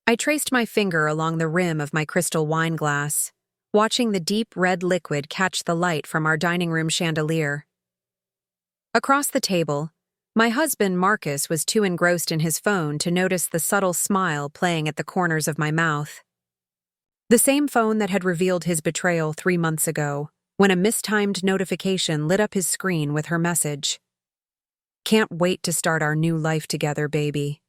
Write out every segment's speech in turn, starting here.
I traced my finger along the rim of my crystal wine glass, watching the deep red liquid catch the light from our dining room chandelier. Across the table, my husband Marcus was too engrossed in his phone to notice the subtle smile playing at the corners of my mouth. The same phone that had revealed his betrayal 3 months ago, when a mistimed notification lit up his screen with her message. "Can't wait to start our new life together, baby."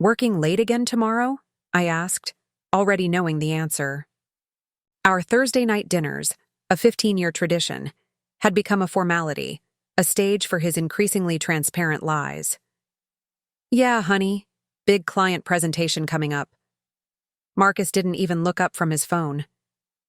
"Working late again tomorrow?" I asked, already knowing the answer. Our Thursday night dinners, a 15-year tradition, had become a formality, a stage for his increasingly transparent lies. "Yeah, honey. Big client presentation coming up." Marcus didn't even look up from his phone.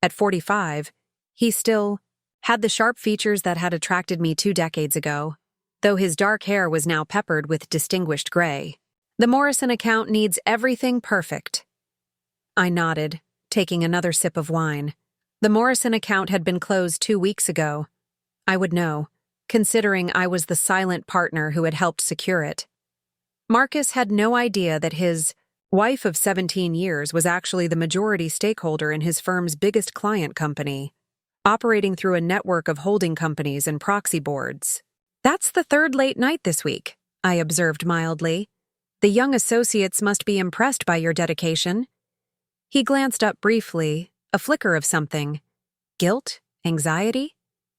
At 45, he still had the sharp features that had attracted me 2 decades ago, though his dark hair was now peppered with distinguished gray. "The Morrison account needs everything perfect." I nodded, taking another sip of wine. The Morrison account had been closed 2 weeks ago. I would know, considering I was the silent partner who had helped secure it. Marcus had no idea that his wife of 17 years was actually the majority stakeholder in his firm's biggest client company, operating through a network of holding companies and proxy boards. "That's the 3rd late night this week," I observed mildly. "The young associates must be impressed by your dedication." He glanced up briefly, a flicker of something. Guilt? Anxiety?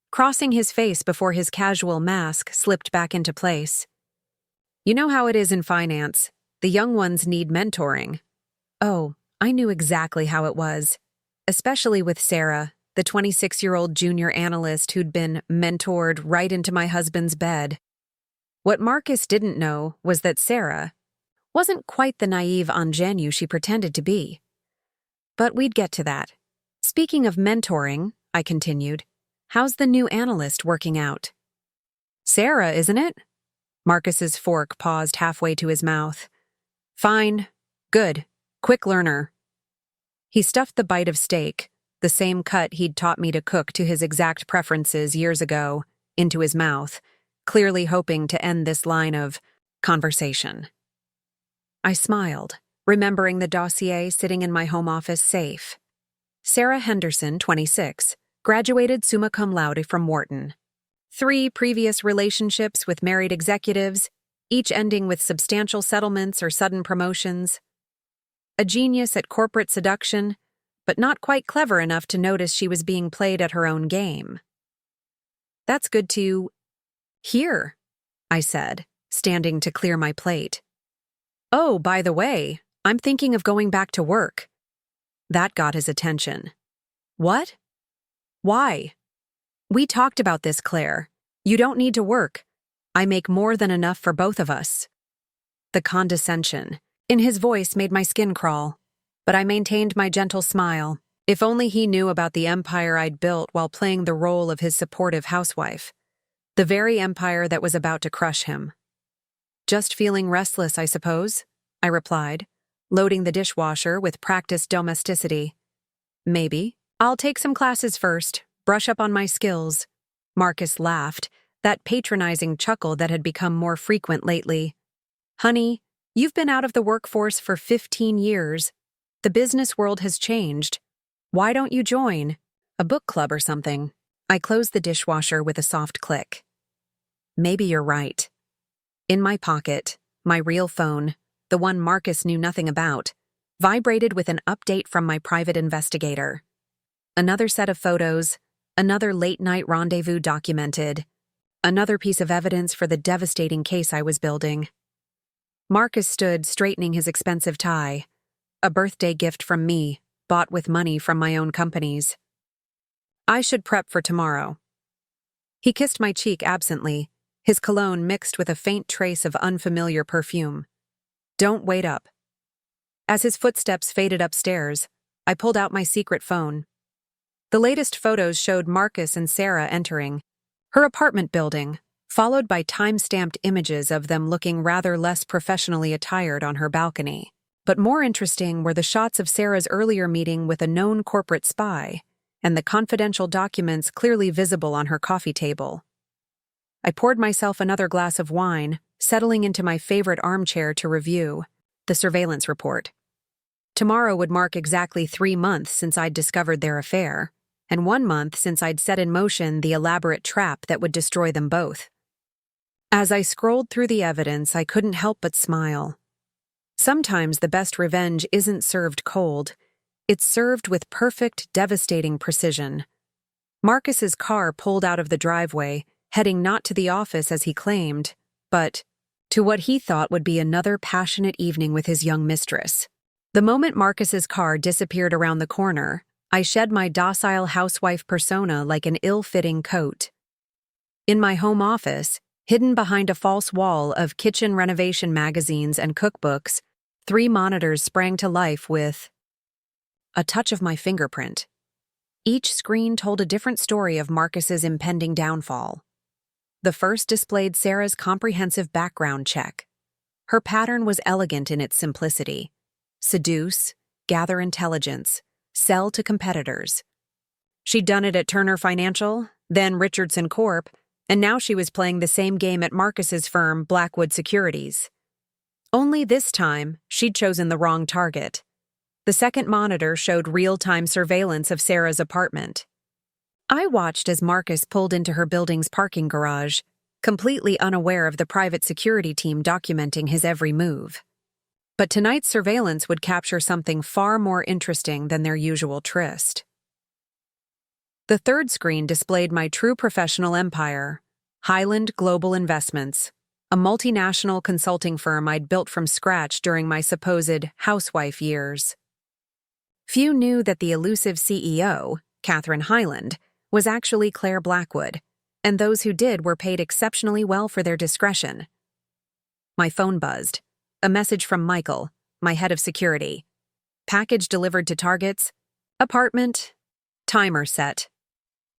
Crossing his face before his casual mask slipped back into place. "You know how it is in finance. The young ones need mentoring." Oh, I knew exactly how it was. Especially with Sarah, the 26-year-old junior analyst who'd been mentored right into my husband's bed. What Marcus didn't know was that Sarah wasn't quite the naive ingenue she pretended to be. But we'd get to that. "Speaking of mentoring," I continued, "how's the new analyst working out?" "Sarah, isn't it?" Marcus's fork paused halfway to his mouth. "Fine. Good. Quick learner." He stuffed the bite of steak, the same cut he'd taught me to cook to his exact preferences years ago, into his mouth, clearly hoping to end this line of conversation. I smiled, remembering the dossier sitting in my home office safe. Sarah Henderson, 26, graduated summa cum laude from Wharton. 3 previous relationships with married executives, each ending with substantial settlements or sudden promotions. A genius at corporate seduction, but not quite clever enough to notice she was being played at her own game. "That's good to hear," I said, standing to clear my plate. "Oh, by the way, I'm thinking of going back to work." That got his attention. "What? Why?" "We talked about this, Claire. You don't need to work. I make more than enough for both of us." The condescension in his voice made my skin crawl, but I maintained my gentle smile. If only he knew about the empire I'd built while playing the role of his supportive housewife. The very empire that was about to crush him. "Just feeling restless, I suppose," I replied, loading the dishwasher with practiced domesticity. "Maybe. I'll take some classes first, brush up on my skills." Marcus laughed, that patronizing chuckle that had become more frequent lately. "Honey, you've been out of the workforce for 15 years. The business world has changed. Why don't you join a book club or something?" I closed the dishwasher with a soft click. Maybe you're right. In my pocket, my real phone, the one Marcus knew nothing about, vibrated with an update from my private investigator. Another set of photos, another late-night rendezvous documented, another piece of evidence for the devastating case I was building. Marcus stood straightening his expensive tie, a birthday gift from me, bought with money from my own companies. "I should prep for tomorrow." He kissed my cheek absently, his cologne mixed with a faint trace of unfamiliar perfume. "Don't wait up." As his footsteps faded upstairs, I pulled out my secret phone. The latest photos showed Marcus and Sarah entering her apartment building, followed by time-stamped images of them looking rather less professionally attired on her balcony. But more interesting were the shots of Sarah's earlier meeting with a known corporate spy, and the confidential documents clearly visible on her coffee table. I poured myself another glass of wine, settling into my favorite armchair to review the surveillance report. Tomorrow would mark exactly 3 months since I'd discovered their affair, and 1 month since I'd set in motion the elaborate trap that would destroy them both. As I scrolled through the evidence, I couldn't help but smile. Sometimes the best revenge isn't served cold. It's served with perfect, devastating precision. Marcus's car pulled out of the driveway, heading not to the office as he claimed, but to what he thought would be another passionate evening with his young mistress. The moment Marcus's car disappeared around the corner, I shed my docile housewife persona like an ill-fitting coat. In my home office, hidden behind a false wall of kitchen renovation magazines and cookbooks, 3 monitors sprang to life with a touch of my fingerprint. Each screen told a different story of Marcus's impending downfall. The first displayed Sarah's comprehensive background check. Her pattern was elegant in its simplicity. Seduce, gather intelligence, sell to competitors. She'd done it at Turner Financial, then Richardson Corp., and now she was playing the same game at Marcus's firm, Blackwood Securities. Only this time, she'd chosen the wrong target. The second monitor showed real-time surveillance of Sarah's apartment. I watched as Marcus pulled into her building's parking garage, completely unaware of the private security team documenting his every move. But tonight's surveillance would capture something far more interesting than their usual tryst. The third screen displayed my true professional empire, Highland Global Investments, a multinational consulting firm I'd built from scratch during my supposed housewife years. Few knew that the elusive CEO, Catherine Highland, was actually Claire Blackwood, and those who did were paid exceptionally well for their discretion. My phone buzzed. A message from Michael, my head of security. Package delivered to targets. Apartment. Timer set.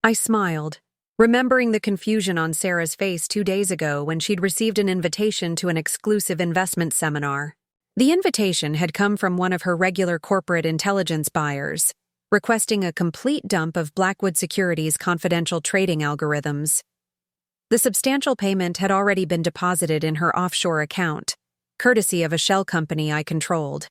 I smiled, remembering the confusion on Sarah's face 2 days ago when she'd received an invitation to an exclusive investment seminar. The invitation had come from one of her regular corporate intelligence buyers, requesting a complete dump of Blackwood Securities' confidential trading algorithms. The substantial payment had already been deposited in her offshore account, courtesy of a shell company I controlled.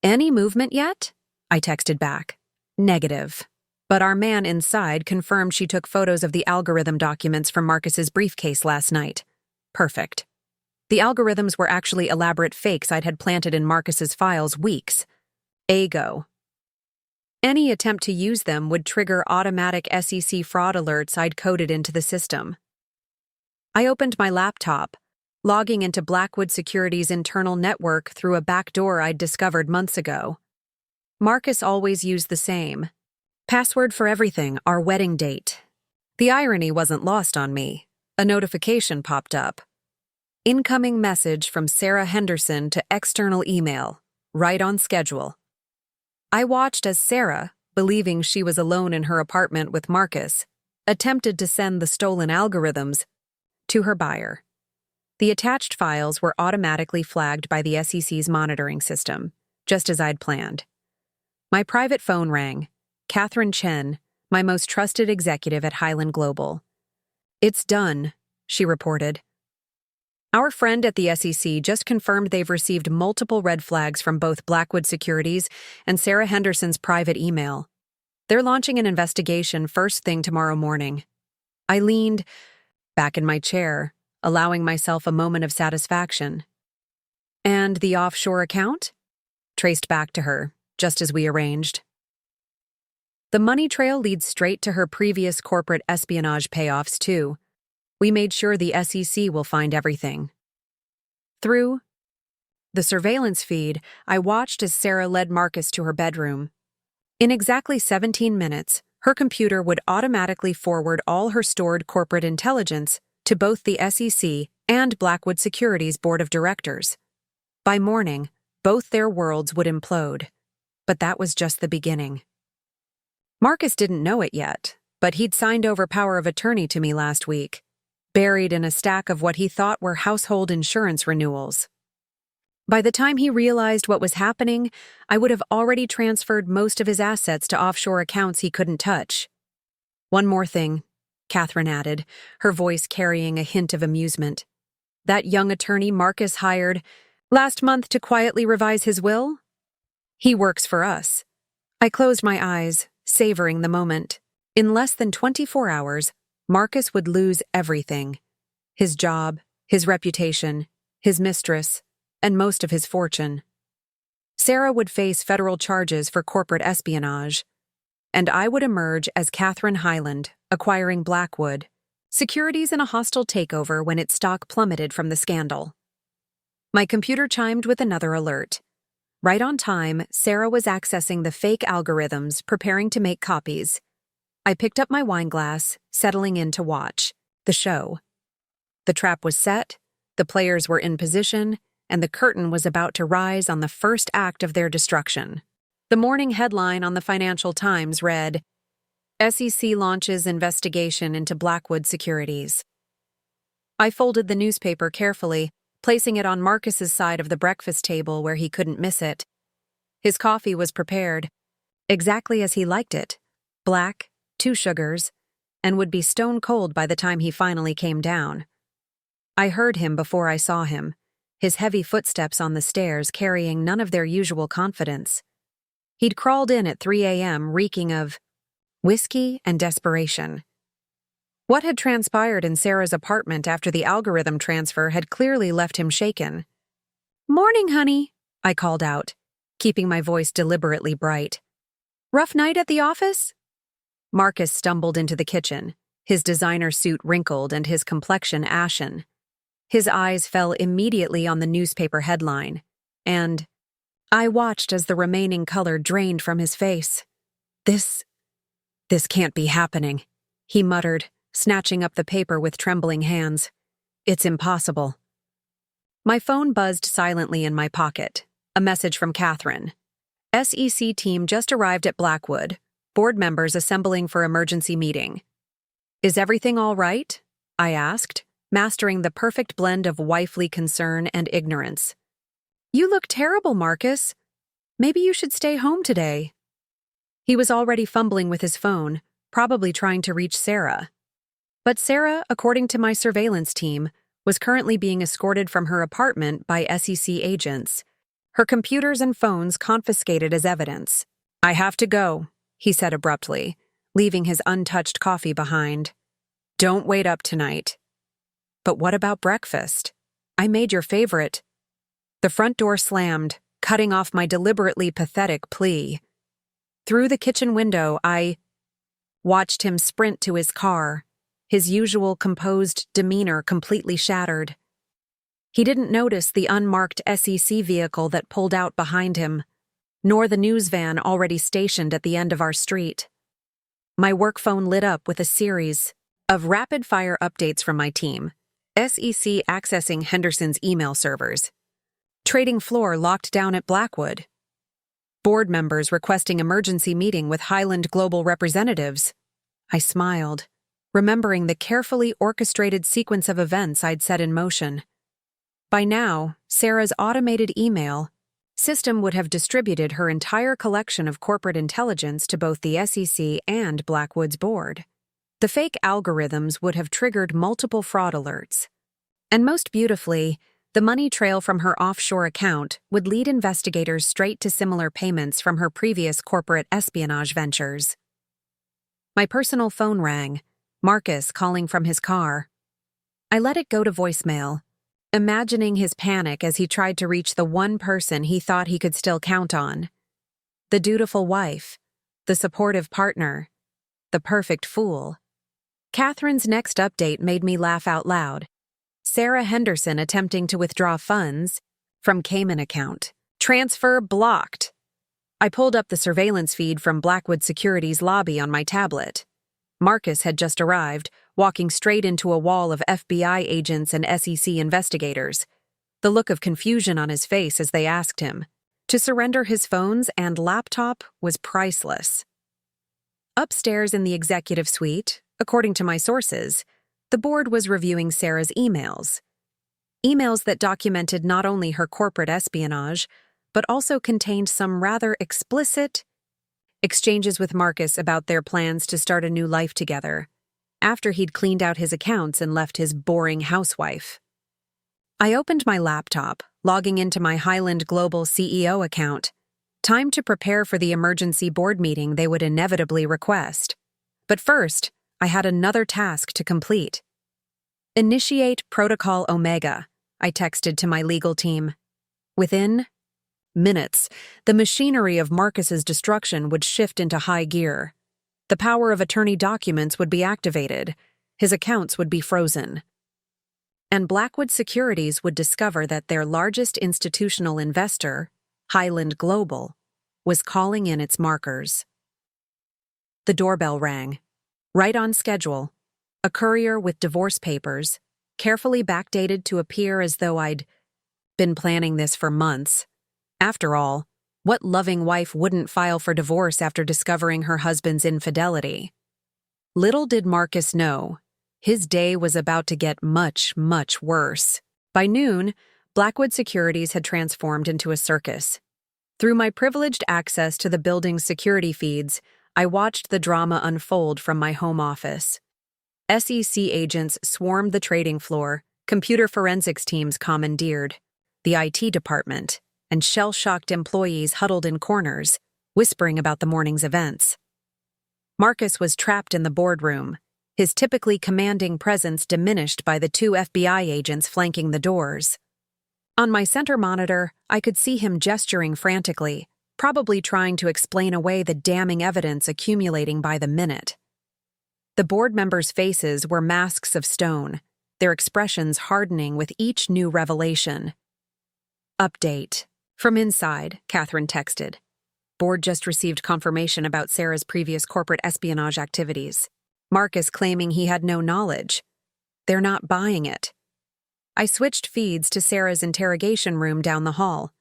"Any movement yet?" I texted back. Negative. But our man inside confirmed she took photos of the algorithm documents from Marcus's briefcase last night. Perfect. The algorithms were actually elaborate fakes I'd had planted in Marcus's files weeks ago. Any attempt to use them would trigger automatic SEC fraud alerts I'd coded into the system. I opened my laptop, logging into Blackwood Securities' internal network through a backdoor I'd discovered months ago. Marcus always used the same. Password for everything, our wedding date. The irony wasn't lost on me. A notification popped up. Incoming message from Sarah Henderson to external email, right on schedule. I watched as Sarah, believing she was alone in her apartment with Marcus, attempted to send the stolen algorithms to her buyer. The attached files were automatically flagged by the SEC's monitoring system, just as I'd planned. My private phone rang. Catherine Chen, my most trusted executive at Highland Global. "It's done," she reported. "Our friend at the SEC just confirmed they've received multiple red flags from both Blackwood Securities and Sarah Henderson's private email. They're launching an investigation first thing tomorrow morning." I leaned back in my chair, allowing myself a moment of satisfaction. "And the offshore account?" Traced back to her, just as we arranged. "The money trail leads straight to her previous corporate espionage payoffs, too. We made sure the SEC will find everything." Through the surveillance feed, I watched as Sarah led Marcus to her bedroom. In exactly 17 minutes, her computer would automatically forward all her stored corporate intelligence to both the SEC and Blackwood Securities' board of directors. By morning, both their worlds would implode. But that was just the beginning. Marcus didn't know it yet, but he'd signed over power of attorney to me last week, buried in a stack of what he thought were household insurance renewals. By the time he realized what was happening, I would have already transferred most of his assets to offshore accounts he couldn't touch. "One more thing," Catherine added, her voice carrying a hint of amusement. "That young attorney Marcus hired last month to quietly revise his will? He works for us. I closed my eyes, savoring the moment. In less than 24 hours, Marcus would lose everything. His job, his reputation, his mistress, and most of his fortune. Sarah would face federal charges for corporate espionage, and I would emerge as Catherine Hyland, acquiring Blackwood, securities in a hostile takeover when its stock plummeted from the scandal. My computer chimed with another alert. Right on time, Sarah was accessing the fake algorithms, preparing to make copies. I picked up my wine glass, settling in to watch the show. The trap was set, the players were in position, and the curtain was about to rise on the first act of their destruction. The morning headline on the Financial Times read, SEC launches investigation into Blackwood securities. I folded the newspaper carefully, placing it on Marcus's side of the breakfast table where he couldn't miss it. His coffee was prepared, exactly as he liked it, black, 2 sugars, and would be stone cold by the time he finally came down. I heard him before I saw him, his heavy footsteps on the stairs carrying none of their usual confidence. He'd crawled in at 3 a.m. reeking of whiskey and desperation. What had transpired in Sarah's apartment after the algorithm transfer had clearly left him shaken. "Morning, honey," I called out, keeping my voice deliberately bright. "Rough night at the office?" Marcus stumbled into the kitchen, his designer suit wrinkled and his complexion ashen. His eyes fell immediately on the newspaper headline, and I watched as the remaining color drained from his face. This can't be happening," he muttered, snatching up the paper with trembling hands. "It's impossible." My phone buzzed silently in my pocket. A message from Catherine. SEC team just arrived at Blackwood. Board members assembling for emergency meeting. "Is everything all right?" I asked, mastering the perfect blend of wifely concern and ignorance. "You look terrible, Marcus. Maybe you should stay home today." He was already fumbling with his phone, probably trying to reach Sarah. But Sarah, according to my surveillance team, was currently being escorted from her apartment by SEC agents, her computers and phones confiscated as evidence. "I have to go," he said abruptly, leaving his untouched coffee behind. "Don't wait up tonight." "But what about breakfast? I made your favorite." The front door slammed, cutting off my deliberately pathetic plea. Through the kitchen window, I watched him sprint to his car, his usual composed demeanor completely shattered. He didn't notice the unmarked SEC vehicle that pulled out behind him, nor the news van already stationed at the end of our street. My work phone lit up with a series of rapid-fire updates from my team. SEC accessing Henderson's email servers. Trading floor locked down at Blackwood. Board members requesting emergency meeting with Highland Global representatives. I smiled, remembering the carefully orchestrated sequence of events I'd set in motion. By now, Sarah's automated email system would have distributed her entire collection of corporate intelligence to both the SEC and Blackwood's board. The fake algorithms would have triggered multiple fraud alerts. And most beautifully, the money trail from her offshore account would lead investigators straight to similar payments from her previous corporate espionage ventures. My personal phone rang, Marcus calling from his car. I let it go to voicemail, imagining his panic as he tried to reach the one person he thought he could still count on. The dutiful wife, the supportive partner, the perfect fool. Catherine's next update made me laugh out loud. Sarah Henderson attempting to withdraw funds from Cayman account. Transfer blocked. I pulled up the surveillance feed from Blackwood Securities lobby on my tablet. Marcus had just arrived, walking straight into a wall of FBI agents and SEC investigators, the look of confusion on his face as they asked him to surrender his phones and laptop was priceless. Upstairs in the executive suite, according to my sources, the board was reviewing Sarah's emails. Emails that documented not only her corporate espionage, but also contained some rather explicit exchanges with Marcus about their plans to start a new life together, after he'd cleaned out his accounts and left his boring housewife. I opened my laptop, logging into my Highland Global CEO account. Time to prepare for the emergency board meeting they would inevitably request. But first, I had another task to complete. Initiate Protocol Omega, I texted to my legal team. Within minutes, the machinery of Marcus's destruction would shift into high gear. The power of attorney documents would be activated. His accounts would be frozen. And Blackwood Securities would discover that their largest institutional investor, Highland Global, was calling in its markers. The doorbell rang. Right on schedule. A courier with divorce papers, carefully backdated to appear as though I'd been planning this for months. After all, what loving wife wouldn't file for divorce after discovering her husband's infidelity? Little did Marcus know, his day was about to get much, much worse. By noon, Blackwood Securities had transformed into a circus. Through my privileged access to the building's security feeds, I watched the drama unfold from my home office. SEC agents swarmed the trading floor, computer forensics teams commandeered, the IT department, and shell-shocked employees huddled in corners, whispering about the morning's events. Marcus was trapped in the boardroom, his typically commanding presence diminished by the 2 FBI agents flanking the doors. On my center monitor, I could see him gesturing frantically, probably trying to explain away the damning evidence accumulating by the minute. The board members' faces were masks of stone, their expressions hardening with each new revelation. Update. From inside, Catherine texted. Board just received confirmation about Sarah's previous corporate espionage activities. Marcus claiming he had no knowledge. They're not buying it. I switched feeds to Sarah's interrogation room down the hall.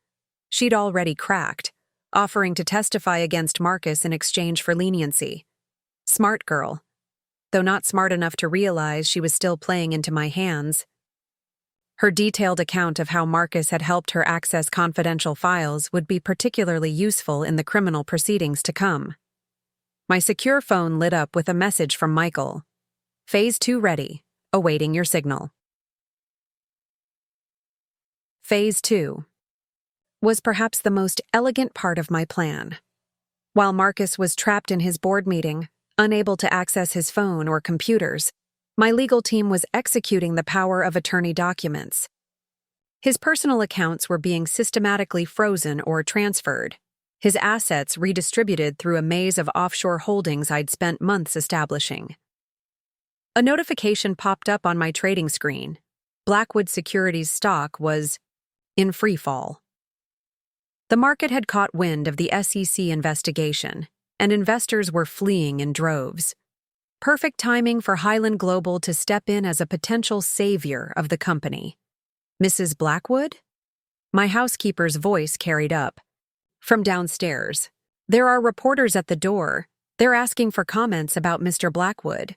She'd already cracked, offering to testify against Marcus in exchange for leniency. Smart girl. Though not smart enough to realize she was still playing into my hands. Her detailed account of how Marcus had helped her access confidential files would be particularly useful in the criminal proceedings to come. My secure phone lit up with a message from Michael. Phase 2 ready, awaiting your signal. Phase 2 was perhaps the most elegant part of my plan. While Marcus was trapped in his board meeting, unable to access his phone or computers, my legal team was executing the power of attorney documents. His personal accounts were being systematically frozen or transferred, his assets redistributed through a maze of offshore holdings I'd spent months establishing. A notification popped up on my trading screen. Blackwood Securities stock was in free fall. The market had caught wind of the SEC investigation, and investors were fleeing in droves. Perfect timing for Highland Global to step in as a potential savior of the company. Mrs. Blackwood? My housekeeper's voice carried up. From downstairs. There are reporters at the door. They're asking for comments about Mr. Blackwood.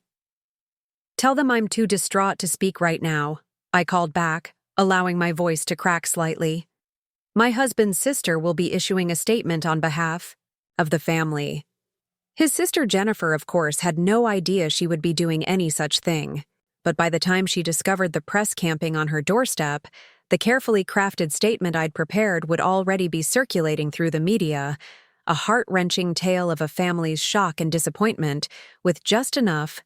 Tell them I'm too distraught to speak right now, I called back, allowing my voice to crack slightly. My husband's sister will be issuing a statement on behalf of the family. His sister Jennifer, of course, had no idea she would be doing any such thing, but by the time she discovered the press camping on her doorstep, the carefully crafted statement I'd prepared would already be circulating through the media, a heart-wrenching tale of a family's shock and disappointment, with just enough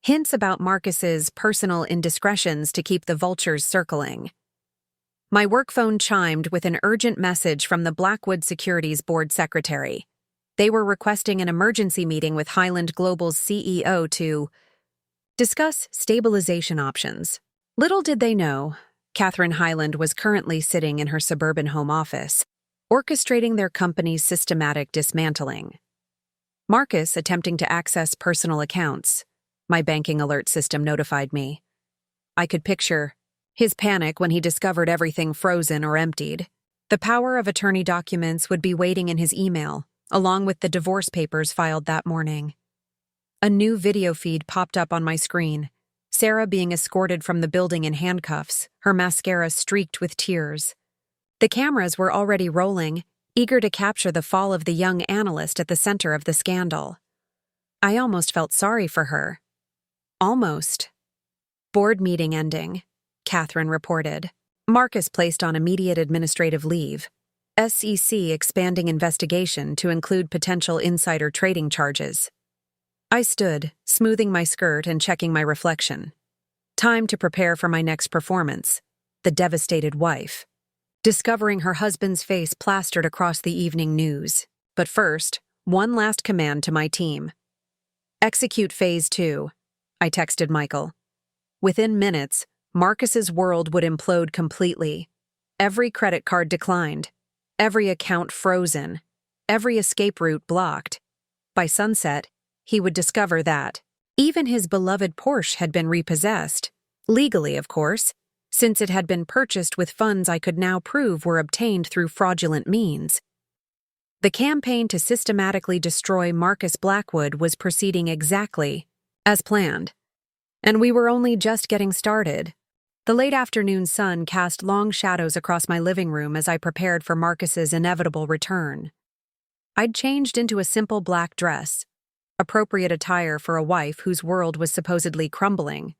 hints about Marcus's personal indiscretions to keep the vultures circling. My work phone chimed with an urgent message from the Blackwood Securities Board Secretary. They were requesting an emergency meeting with Highland Global's CEO to discuss stabilization options. Little did they know, Catherine Highland was currently sitting in her suburban home office, orchestrating their company's systematic dismantling. Marcus attempting to access personal accounts. My banking alert system notified me. I could picture his panic when he discovered everything frozen or emptied. The power of attorney documents would be waiting in his email, along with the divorce papers filed that morning. A new video feed popped up on my screen, Sarah being escorted from the building in handcuffs, her mascara streaked with tears. The cameras were already rolling, eager to capture the fall of the young analyst at the center of the scandal. I almost felt sorry for her. Almost. Board meeting ending, Catherine reported. Marcus placed on immediate administrative leave. SEC expanding investigation to include potential insider trading charges. I stood, smoothing my skirt and checking my reflection. Time to prepare for my next performance, the devastated wife. Discovering her husband's face plastered across the evening news. But first, one last command to my team. Execute Phase 2, I texted Michael. Within minutes, Marcus's world would implode completely. Every credit card declined. Every account frozen. Every escape route blocked. By sunset, he would discover that even his beloved Porsche had been repossessed. Legally, of course, since it had been purchased with funds I could now prove were obtained through fraudulent means. The campaign to systematically destroy Marcus Blackwood was proceeding exactly as planned. And we were only just getting started. The late afternoon sun cast long shadows across my living room as I prepared for Marcus's inevitable return. I'd changed into a simple black dress, appropriate attire for a wife whose world was supposedly crumbling.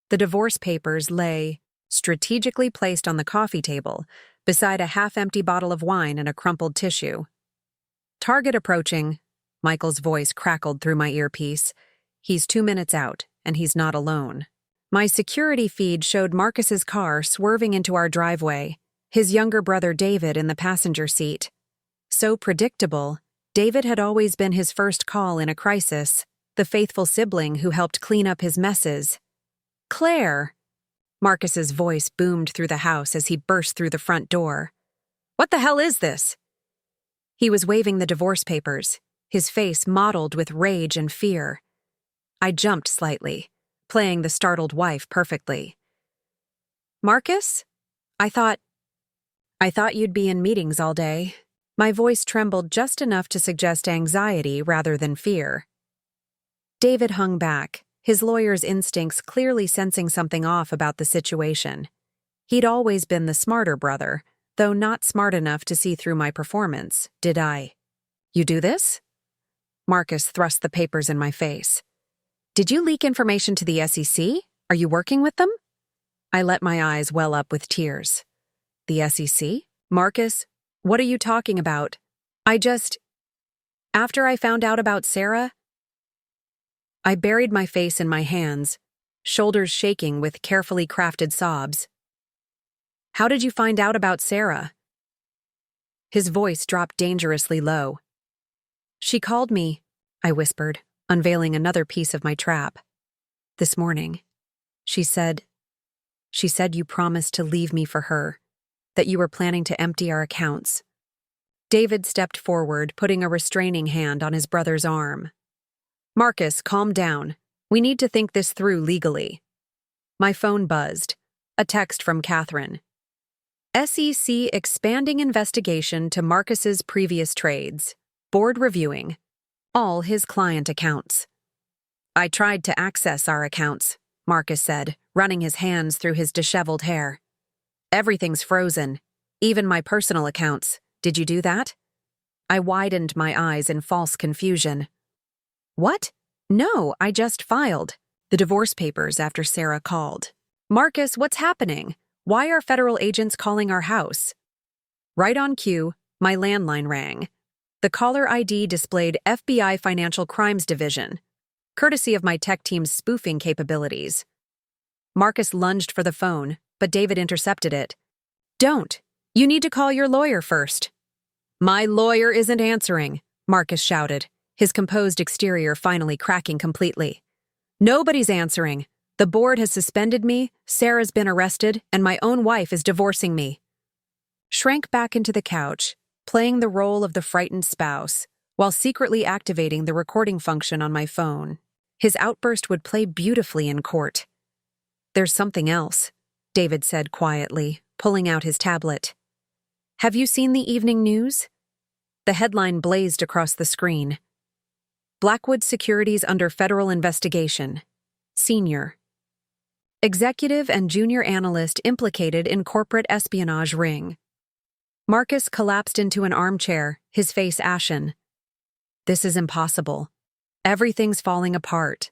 The divorce papers lay, strategically placed on the coffee table, beside a half-empty bottle of wine and a crumpled tissue. Target approaching, Michael's voice crackled through my earpiece. He's 2 minutes out, and he's not alone. My security feed showed Marcus's car swerving into our driveway, his younger brother David in the passenger seat. So predictable, David had always been his first call in a crisis, the faithful sibling who helped clean up his messes. "Claire!" Marcus's voice boomed through the house as he burst through the front door. "What the hell is this?" He was waving the divorce papers, his face mottled with rage and fear. I jumped slightly, playing the startled wife perfectly. "Marcus? I thought you'd be in meetings all day." My voice trembled just enough to suggest anxiety rather than fear. David hung back, his lawyer's instincts clearly sensing something off about the situation. He'd always been the smarter brother, though not smart enough to see through my performance, did I? "You do this?" Marcus thrust the papers in my face. "Did you leak information to the SEC? Are you working with them?" I let my eyes well up with tears. "The SEC? Marcus, what are you talking about? After I found out about Sarah..." I buried my face in my hands, shoulders shaking with carefully crafted sobs. "How did you find out about Sarah?" His voice dropped dangerously low. "She called me," I whispered, unveiling another piece of my trap. "This morning. She said you promised to leave me for her, that you were planning to empty our accounts." David stepped forward, putting a restraining hand on his brother's arm. "Marcus, calm down. We need to think this through legally." My phone buzzed. A text from Catherine. "SEC expanding investigation to Marcus's previous trades. Board reviewing all his client accounts." "I tried to access our accounts," Marcus said, running his hands through his disheveled hair. "Everything's frozen, even my personal accounts. Did you do that?" I widened my eyes in false confusion. "What? No, I just filed the divorce papers after Sarah called." "Marcus, what's happening? Why are federal agents calling our house?" Right on cue, my landline rang. The caller ID displayed FBI Financial Crimes Division, courtesy of my tech team's spoofing capabilities. Marcus lunged for the phone, but David intercepted it. "Don't. You need to call your lawyer first." "My lawyer isn't answering," Marcus shouted, his composed exterior finally cracking completely. "Nobody's answering. The board has suspended me, Sarah's been arrested, and my own wife is divorcing me." Shrank back into the couch, playing the role of the frightened spouse, while secretly activating the recording function on my phone. His outburst would play beautifully in court. "There's something else," David said quietly, pulling out his tablet. "Have you seen the evening news?" The headline blazed across the screen. "Blackwood Securities under federal investigation. Senior. Executive and junior analyst implicated in corporate espionage ring." Marcus collapsed into an armchair, his face ashen. "This is impossible. Everything's falling apart."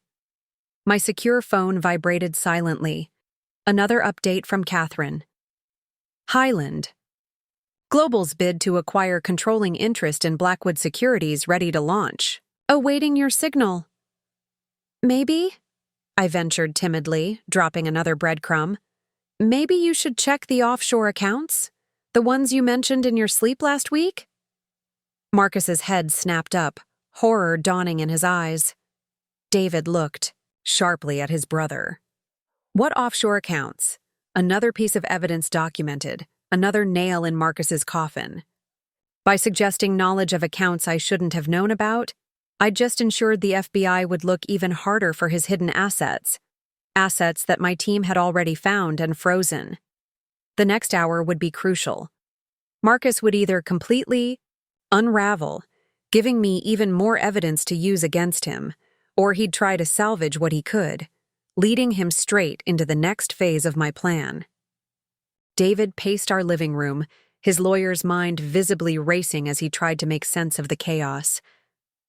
My secure phone vibrated silently. Another update from Catherine. "Highland. Global's bid to acquire controlling interest in Blackwood Securities ready to launch. Awaiting your signal. Maybe? I ventured timidly, dropping another breadcrumb. Maybe you should check the offshore accounts? The ones you mentioned in your sleep last week? Marcus's head snapped up, horror dawning in his eyes. David looked sharply at his brother. What offshore accounts? Another piece of evidence documented, another nail in Marcus's coffin. By suggesting knowledge of accounts I shouldn't have known about, I just ensured the FBI would look even harder for his hidden assets that my team had already found and frozen. The next hour would be crucial. Marcus would either completely unravel, giving me even more evidence to use against him, or he'd try to salvage what he could, leading him straight into the next phase of my plan. David paced our living room, his lawyer's mind visibly racing as he tried to make sense of the chaos.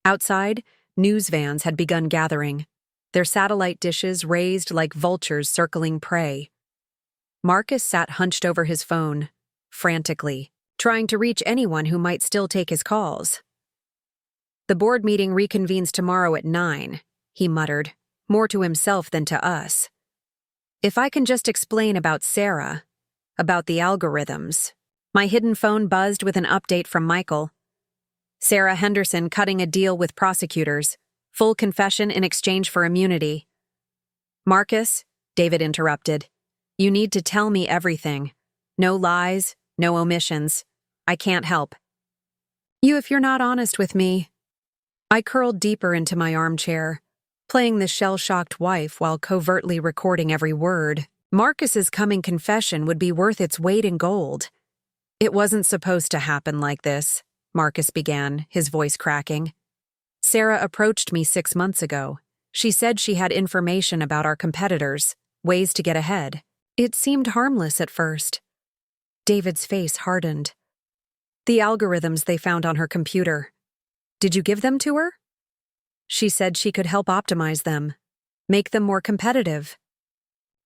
Outside, news vans had begun gathering, their satellite dishes raised like vultures circling prey. Marcus sat hunched over his phone, frantically, trying to reach anyone who might still take his calls. The board meeting reconvenes tomorrow at 9, he muttered, more to himself than to us. If I can just explain about Sarah, about the algorithms. My hidden phone buzzed with an update from Michael. Sarah Henderson cutting a deal with prosecutors. Full confession in exchange for immunity. Marcus, David interrupted. You need to tell me everything. No lies, no omissions. I can't help. You if you're not honest with me. I curled deeper into my armchair, playing the shell-shocked wife while covertly recording every word. Marcus's coming confession would be worth its weight in gold. It wasn't supposed to happen like this, Marcus began, his voice cracking. Sarah approached me 6 months ago. She said she had information about our competitors, ways to get ahead. It seemed harmless at first. David's face hardened. The algorithms they found on her computer. Did you give them to her? She said she could help optimize them, make them more competitive.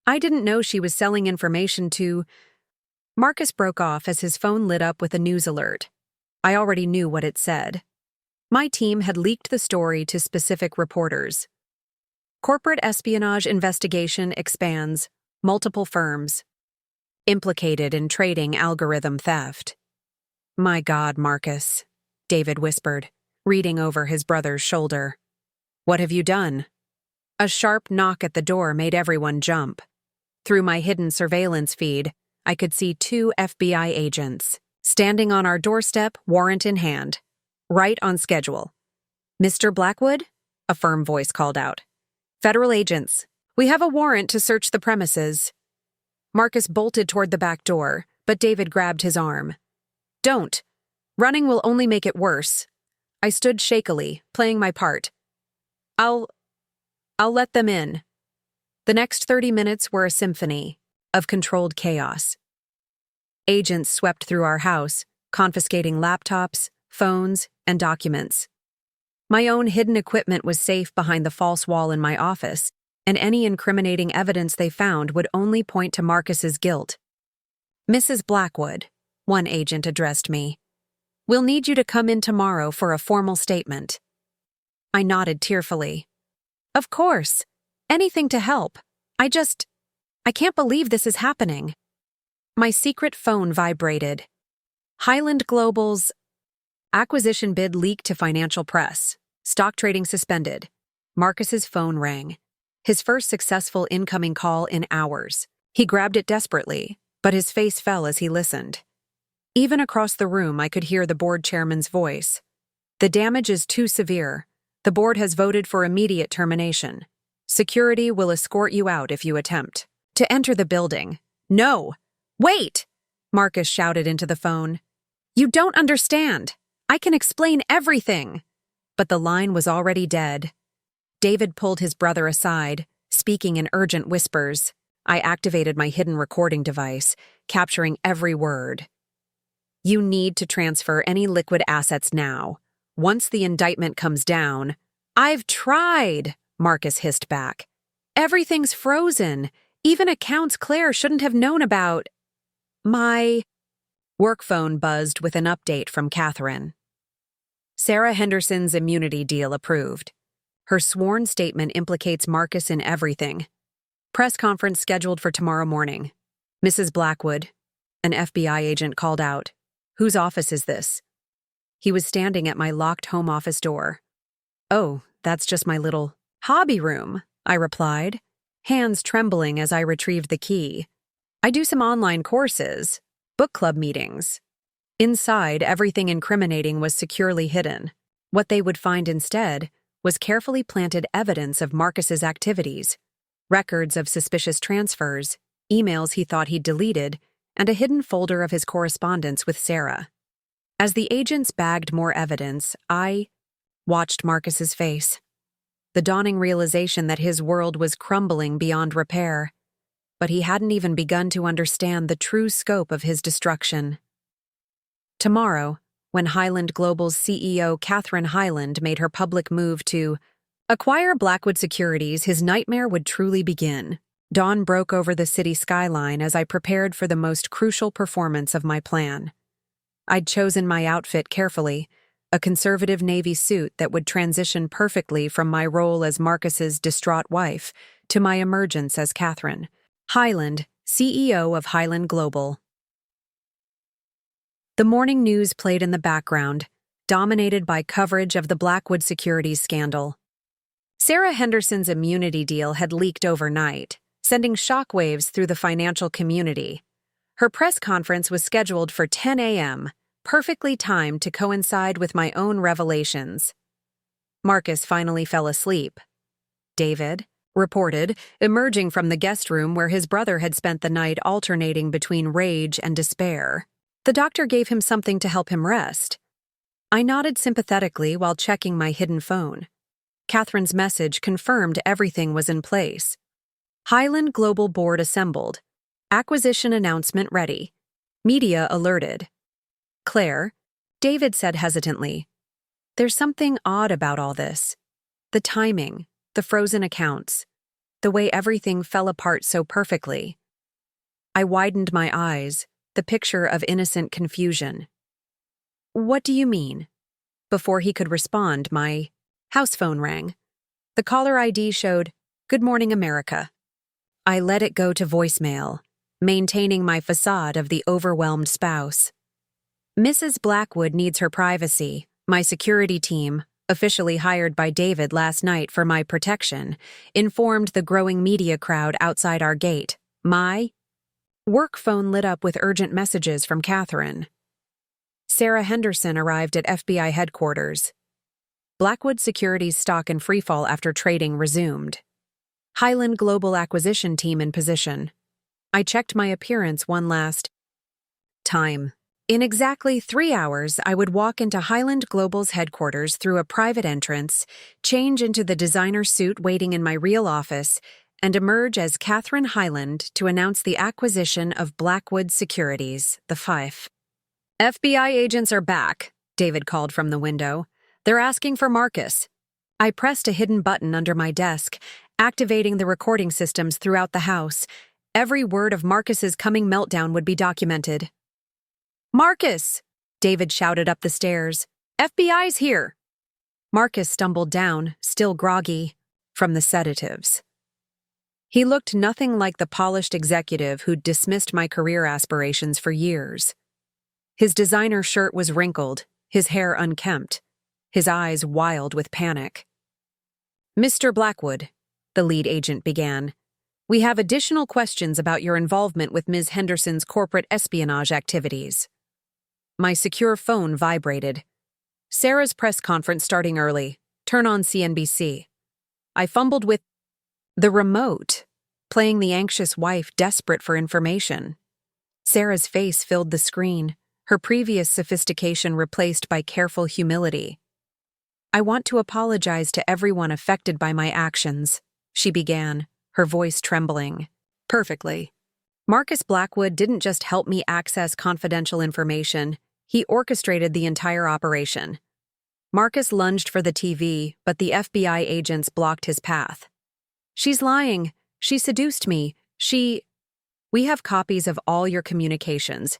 I didn't know she was selling information to... Marcus broke off as his phone lit up with a news alert. I already knew what it said. My team had leaked the story to specific reporters. Corporate espionage investigation expands, multiple firms implicated in trading algorithm theft. My God, Marcus, David whispered, reading over his brother's shoulder. What have you done? A sharp knock at the door made everyone jump. Through my hidden surveillance feed, I could see 2 FBI agents, standing on our doorstep, warrant in hand. Right on schedule. Mr. Blackwood? A firm voice called out. Federal agents, we have a warrant to search the premises. Marcus bolted toward the back door, but David grabbed his arm. Don't. Running will only make it worse. I stood shakily, playing my part. I'll let them in. The next 30 minutes were a symphony of controlled chaos. Agents swept through our house, confiscating laptops, phones, and documents. My own hidden equipment was safe behind the false wall in my office, and any incriminating evidence they found would only point to Marcus's guilt. Mrs. Blackwood, one agent addressed me. We'll need you to come in tomorrow for a formal statement. I nodded tearfully. Of course. Anything to help. I can't believe this is happening. My secret phone vibrated. Highland Global's acquisition bid leaked to financial press. Stock trading suspended. Marcus's phone rang. His first successful incoming call in hours. He grabbed it desperately, but his face fell as he listened. Even across the room, I could hear the board chairman's voice. The damage is too severe. The board has voted for immediate termination. Security will escort you out if you attempt to enter the building. No! Wait! Marcus shouted into the phone. You don't understand. I can explain everything. But the line was already dead. David pulled his brother aside, speaking in urgent whispers. I activated my hidden recording device, capturing every word. You need to transfer any liquid assets now. Once the indictment comes down... I've tried, Marcus hissed back. Everything's frozen. Even accounts Claire shouldn't have known about. My... Work phone buzzed with an update from Catherine. Sarah Henderson's immunity deal approved. Her sworn statement implicates Marcus in everything. Press conference scheduled for tomorrow morning. Mrs. Blackwood, an FBI agent, called out. Whose office is this? He was standing at my locked home office door. Oh, that's just my little hobby room, I replied, hands trembling as I retrieved the key. I do some online courses, book club meetings. Inside, everything incriminating was securely hidden. What they would find instead was carefully planted evidence of Marcus's activities, records of suspicious transfers, emails he thought he'd deleted, and a hidden folder of his correspondence with Sarah. As the agents bagged more evidence, I watched Marcus's face. The dawning realization that his world was crumbling beyond repair. But he hadn't even begun to understand the true scope of his destruction. Tomorrow, when Highland Global's CEO Catherine Highland made her public move to acquire Blackwood Securities, his nightmare would truly begin. Dawn broke over the city skyline as I prepared for the most crucial performance of my plan. I'd chosen my outfit carefully, a conservative navy suit that would transition perfectly from my role as Marcus's distraught wife to my emergence as Catherine Highland, CEO of Highland Global. The morning news played in the background, dominated by coverage of the Blackwood Securities scandal. Sarah Henderson's immunity deal had leaked overnight, sending shockwaves through the financial community. Her press conference was scheduled for 10 a.m., perfectly timed to coincide with my own revelations. Marcus finally fell asleep. David reported, emerging from the guest room where his brother had spent the night alternating between rage and despair. The doctor gave him something to help him rest. I nodded sympathetically while checking my hidden phone. Catherine's message confirmed everything was in place. Highland Global Board assembled. Acquisition announcement ready. Media alerted. Claire, David said hesitantly, there's something odd about all this. The timing, the frozen accounts, the way everything fell apart so perfectly. I widened my eyes, the picture of innocent confusion. What do you mean? Before he could respond, my house phone rang. The caller ID showed, Good Morning America. I let it go to voicemail, maintaining my facade of the overwhelmed spouse. Mrs. Blackwood needs her privacy. My security team, officially hired by David last night for my protection, informed the growing media crowd outside our gate. My work phone lit up with urgent messages from Catherine. Sarah Henderson arrived at FBI headquarters. Blackwood Securities stock in freefall after trading resumed. Highland Global acquisition team in position. I checked my appearance one last time. In exactly 3 hours, I would walk into Highland Global's headquarters through a private entrance, change into the designer suit waiting in my real office, and emerge as Catherine Highland to announce the acquisition of Blackwood Securities, the FIFE. FBI agents are back, David called from the window. They're asking for Marcus. I pressed a hidden button under my desk, activating the recording systems throughout the house. Every word of Marcus's coming meltdown would be documented. Marcus! David shouted up the stairs. FBI's here! Marcus stumbled down, still groggy, from the sedatives. He looked nothing like the polished executive who'd dismissed my career aspirations for years. His designer shirt was wrinkled, his hair unkempt, his eyes wild with panic. Mr. Blackwood, the lead agent began, we have additional questions about your involvement with Ms. Henderson's corporate espionage activities. My secure phone vibrated. Sarah's press conference starting early. Turn on CNBC. I fumbled with the remote, playing the anxious wife desperate for information. Sarah's face filled the screen, her previous sophistication replaced by careful humility. I want to apologize to everyone affected by my actions, she began, her voice trembling. Perfectly. Marcus Blackwood didn't just help me access confidential information, he orchestrated the entire operation. Marcus lunged for the TV, but the FBI agents blocked his path. She's lying. She seduced me. We have copies of all your communications.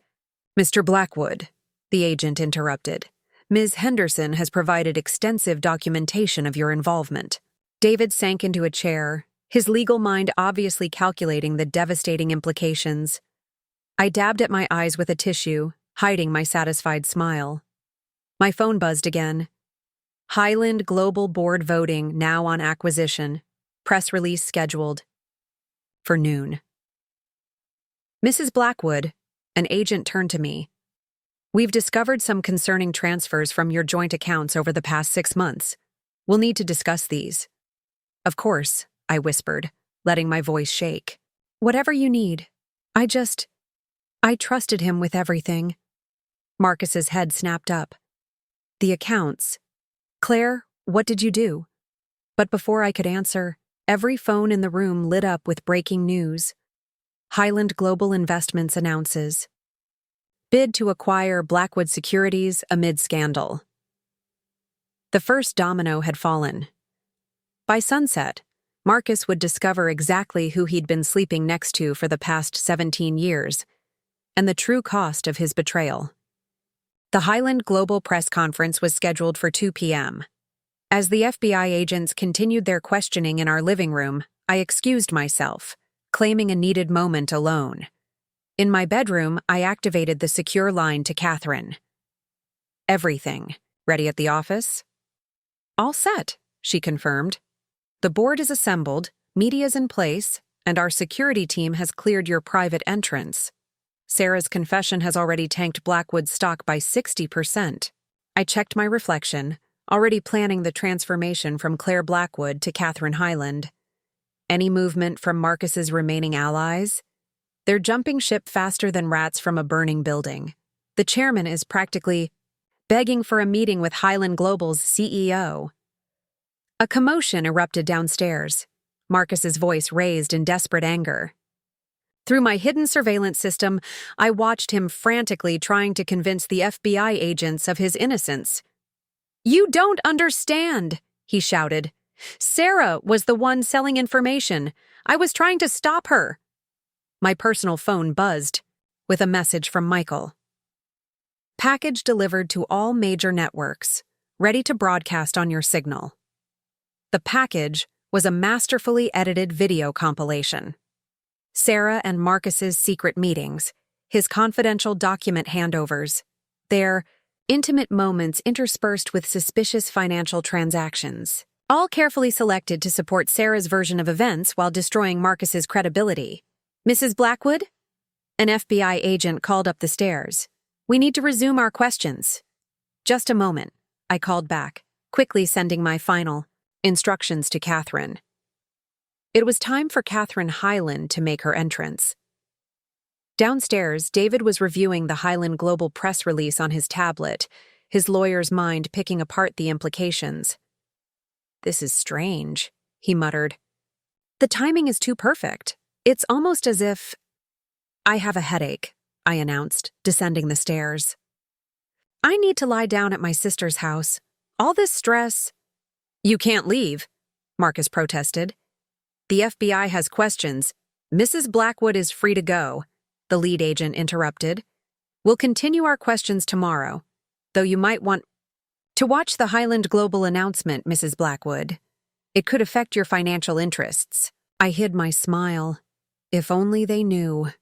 Mr. Blackwood, the agent interrupted. Ms. Henderson has provided extensive documentation of your involvement. David sank into a chair, his legal mind obviously calculating the devastating implications. I dabbed at my eyes with a tissue, hiding my satisfied smile. My phone buzzed again. Highland Global Board voting now on acquisition. Press release scheduled. For noon. Mrs. Blackwood, an agent turned to me. We've discovered some concerning transfers from your joint accounts over the past 6 months. We'll need to discuss these. Of course, I whispered, letting my voice shake. Whatever you need. I trusted him with everything. Marcus's head snapped up. The accounts. Claire, what did you do? But before I could answer, every phone in the room lit up with breaking news. Highland Global Investments announces. Bid to acquire Blackwood Securities amid scandal. The first domino had fallen. By sunset, Marcus would discover exactly who he'd been sleeping next to for the past 17 years, and the true cost of his betrayal. The Highland Global press conference was scheduled for 2 p.m. As the FBI agents continued their questioning in our living room, I excused myself, claiming a needed moment alone. In my bedroom, I activated the secure line to Catherine. Everything. Ready at the office? All set, she confirmed. The board is assembled, media's in place, and our security team has cleared your private entrance. Sarah's confession has already tanked Blackwood's stock by 60%. I checked my reflection, already planning the transformation from Claire Blackwood to Catherine Highland. Any movement from Marcus's remaining allies? They're jumping ship faster than rats from a burning building. The chairman is practically begging for a meeting with Highland Global's CEO. A commotion erupted downstairs, Marcus's voice raised in desperate anger. Through my hidden surveillance system, I watched him frantically trying to convince the FBI agents of his innocence. "You don't understand," he shouted. "Sarah was the one selling information. I was trying to stop her." My personal phone buzzed with a message from Michael. Package delivered to all major networks, ready to broadcast on your signal. The package was a masterfully edited video compilation. Sarah and Marcus's secret meetings, his confidential document handovers, their intimate moments interspersed with suspicious financial transactions, all carefully selected to support Sarah's version of events while destroying Marcus's credibility. "Mrs. Blackwood?" An FBI agent called up the stairs. "We need to resume our questions." "Just a moment," I called back, quickly sending my final instructions to Catherine. It was time for Catherine Highland to make her entrance. Downstairs, David was reviewing the Highland Global press release on his tablet, his lawyer's mind picking apart the implications. "This is strange," he muttered. "The timing is too perfect. It's almost as if—" "I have a headache," I announced, descending the stairs. "I need to lie down at my sister's house. All this stress—" "You can't leave," Marcus protested. "The FBI has questions. Mrs. Blackwood is free to go," the lead agent interrupted. "We'll continue our questions tomorrow, though you might want to watch the Highland Global announcement, Mrs. Blackwood. It could affect your financial interests." I hid my smile. If only they knew.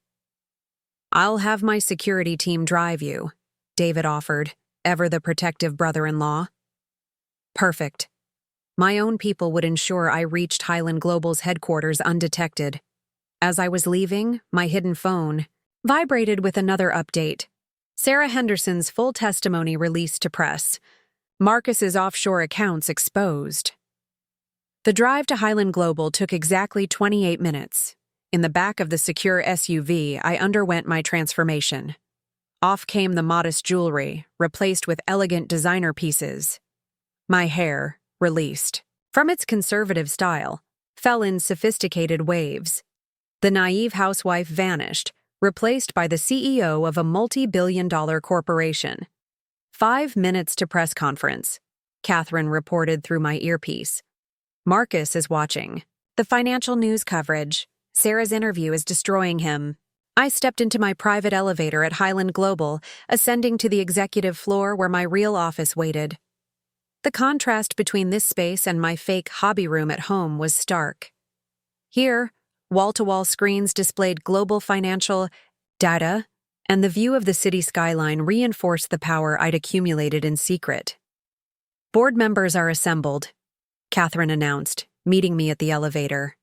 "I'll have my security team drive you," David offered, ever the protective brother-in-law. "Perfect. My own people would ensure I reached Highland Global's headquarters undetected." As I was leaving, my hidden phone vibrated with another update. Sarah Henderson's full testimony released to press. Marcus's offshore accounts exposed. The drive to Highland Global took exactly 28 minutes. In the back of the secure SUV, I underwent my transformation. Off came the modest jewelry, replaced with elegant designer pieces. My hair, released from its conservative style, fell in sophisticated waves. The naive housewife vanished, replaced by the CEO of a multi-billion-dollar corporation. 5 minutes to press conference, Catherine reported through my earpiece. "Marcus is watching. The financial news coverage. Sarah's interview is destroying him." I stepped into my private elevator at Highland Global, ascending to the executive floor where my real office waited. The contrast between this space and my fake hobby room at home was stark. Here, wall-to-wall screens displayed global financial data, and the view of the city skyline reinforced the power I'd accumulated in secret. "Board members are assembled," Catherine announced, meeting me at the elevator.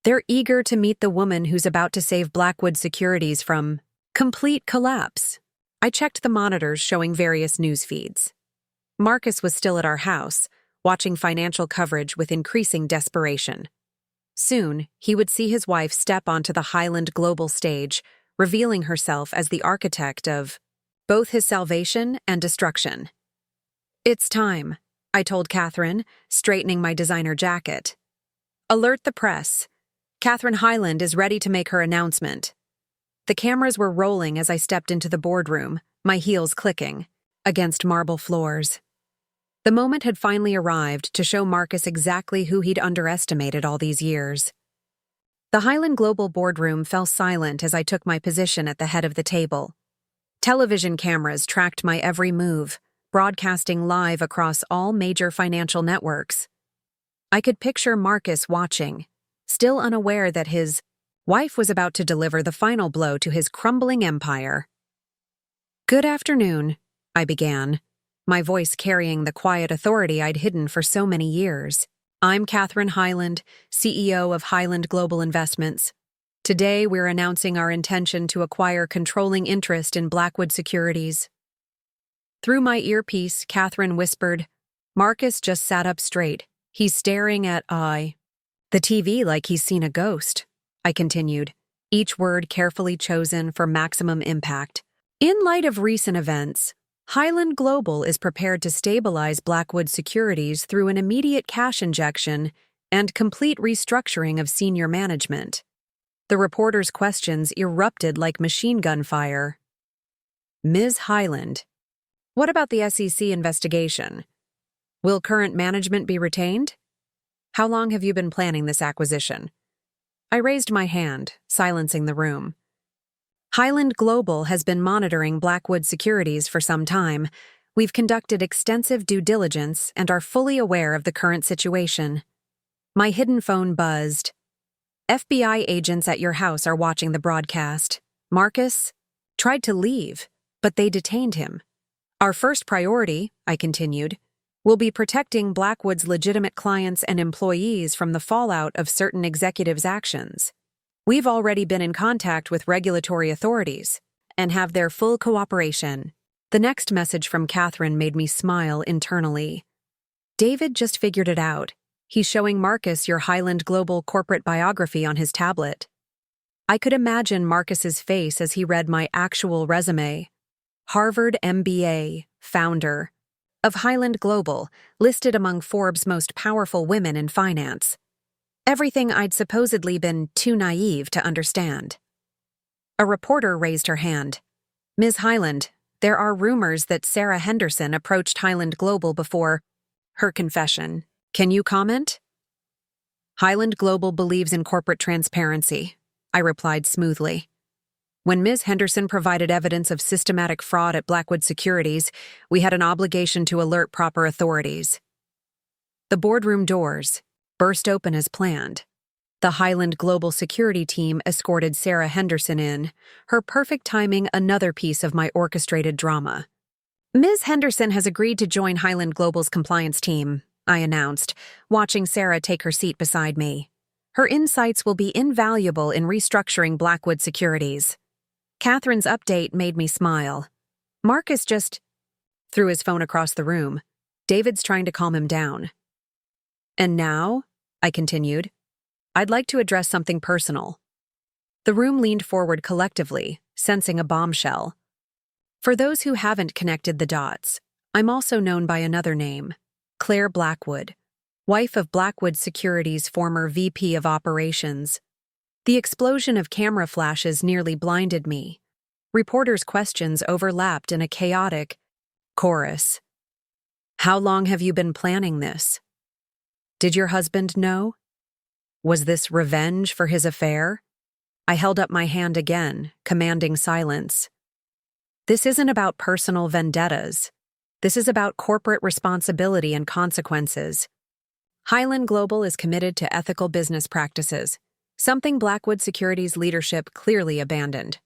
"They're eager to meet the woman who's about to save Blackwood Securities from complete collapse." I checked the monitors showing various news feeds. Marcus was still at our house, watching financial coverage with increasing desperation. Soon, he would see his wife step onto the Highland Global stage, revealing herself as the architect of both his salvation and destruction. "It's time," I told Catherine, straightening my designer jacket. "Alert the press. Catherine Highland is ready to make her announcement." The cameras were rolling as I stepped into the boardroom, my heels clicking against marble floors. The moment had finally arrived to show Marcus exactly who he'd underestimated all these years. The Highland Global boardroom fell silent as I took my position at the head of the table. Television cameras tracked my every move, broadcasting live across all major financial networks. I could picture Marcus watching, still unaware that his wife was about to deliver the final blow to his crumbling empire. "Good afternoon," I began, my voice carrying the quiet authority I'd hidden for so many years. "I'm Catherine Highland, CEO of Highland Global Investments. Today, we're announcing our intention to acquire controlling interest in Blackwood Securities." Through my earpiece, Catherine whispered, "Marcus just sat up straight. He's staring at the TV like he's seen a ghost," I continued, each word carefully chosen for maximum impact. "In light of recent events, Highland Global is prepared to stabilize Blackwood Securities through an immediate cash injection and complete restructuring of senior management." The reporter's questions erupted like machine gun fire. "Ms. Highland, what about the SEC investigation? Will current management be retained? How long have you been planning this acquisition?" I raised my hand, silencing the room. "Highland Global has been monitoring Blackwood Securities for some time. We've conducted extensive due diligence and are fully aware of the current situation." My hidden phone buzzed. "FBI agents at your house are watching the broadcast. Marcus tried to leave, but they detained him. Our first priority," I continued, "will be protecting Blackwood's legitimate clients and employees from the fallout of certain executives' actions. We've already been in contact with regulatory authorities and have their full cooperation." The next message from Catherine made me smile internally. "David just figured it out. He's showing Marcus your Highland Global corporate biography on his tablet." I could imagine Marcus's face as he read my actual resume. Harvard MBA, founder of Highland Global, listed among Forbes' most powerful women in finance. Everything I'd supposedly been too naive to understand. A reporter raised her hand. "Ms. Highland, there are rumors that Sarah Henderson approached Highland Global before her confession. Can you comment?" "Highland Global believes in corporate transparency," I replied smoothly. "When Ms. Henderson provided evidence of systematic fraud at Blackwood Securities, we had an obligation to alert proper authorities." The boardroom doors burst open as planned. The Highland Global security team escorted Sarah Henderson in, her perfect timing another piece of my orchestrated drama. "Ms. Henderson has agreed to join Highland Global's compliance team," I announced, watching Sarah take her seat beside me. "Her insights will be invaluable in restructuring Blackwood Securities." Catherine's update made me smile. Marcus just threw his phone across the room. David's trying to calm him down. "And now," I continued, "I'd like to address something personal." The room leaned forward collectively, sensing a bombshell. For those who haven't connected the dots, I'm also known by another name, Claire Blackwood, wife of Blackwood Securities' former VP of Operations. The explosion of camera flashes nearly blinded me. Reporters' questions overlapped in a chaotic chorus. "How long have you been planning this? Did your husband know? Was this revenge for his affair?" I held up my hand again, commanding silence. This isn't about personal vendettas. This is about corporate responsibility and consequences. Highland Global is committed to ethical business practices, something Blackwood Securities leadership clearly abandoned.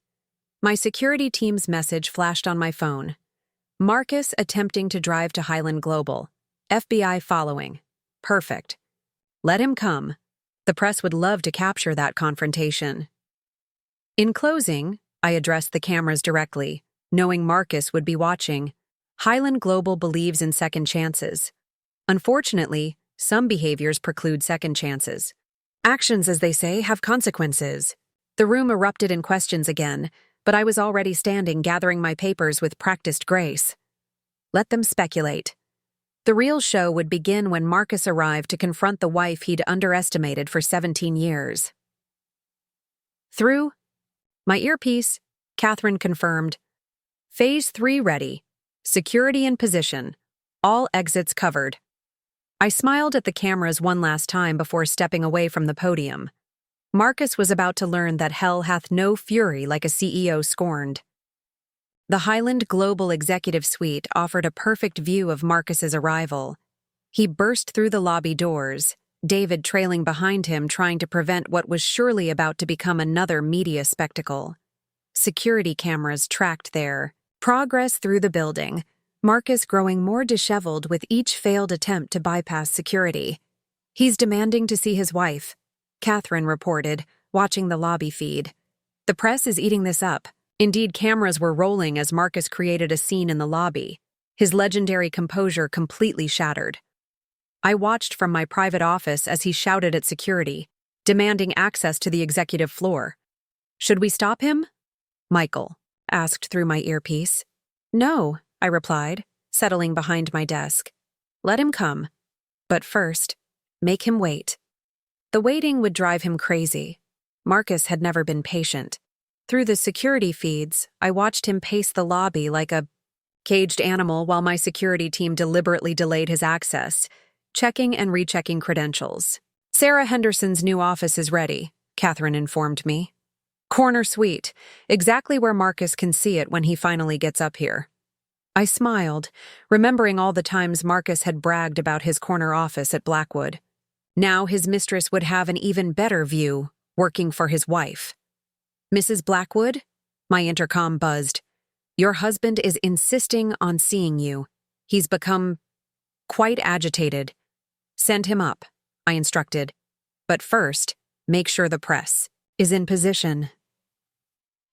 My security team's message flashed on my phone. Marcus attempting to drive to Highland Global. FBI following. Perfect. Let him come. The press would love to capture that confrontation. In closing, I addressed the cameras directly, knowing Marcus would be watching. Highland Global believes in second chances. Unfortunately, some behaviors preclude second chances. Actions, as they say, have consequences. The room erupted in questions again, but I was already standing gathering my papers with practiced grace. Let them speculate. The real show would begin when Marcus arrived to confront the wife he'd underestimated for 17 years. Through my earpiece, Catherine confirmed. Phase 3 ready. Security in position. All exits covered. I smiled at the cameras one last time before stepping away from the podium. Marcus was about to learn that hell hath no fury like a CEO scorned. The Highland Global Executive Suite offered a perfect view of Marcus's arrival. He burst through the lobby doors, David trailing behind him trying to prevent what was surely about to become another media spectacle. Security cameras tracked their progress through the building, Marcus growing more disheveled with each failed attempt to bypass security. He's demanding to see his wife, Catherine reported, watching the lobby feed. The press is eating this up. Indeed, cameras were rolling as Marcus created a scene in the lobby, his legendary composure completely shattered. I watched from my private office as he shouted at security, demanding access to the executive floor. Should we stop him? Michael asked through my earpiece. No, I replied, settling behind my desk. Let him come. But first, make him wait. The waiting would drive him crazy. Marcus had never been patient. Through the security feeds, I watched him pace the lobby like a caged animal while my security team deliberately delayed his access, checking and rechecking credentials. Sarah Henderson's new office is ready, Catherine informed me. Corner suite, exactly where Marcus can see it when he finally gets up here. I smiled, remembering all the times Marcus had bragged about his corner office at Blackwood. Now his mistress would have an even better view, working for his wife. Mrs. Blackwood? My intercom buzzed. Your husband is insisting on seeing you. He's become quite agitated. Send him up, I instructed. But first, make sure the press is in position.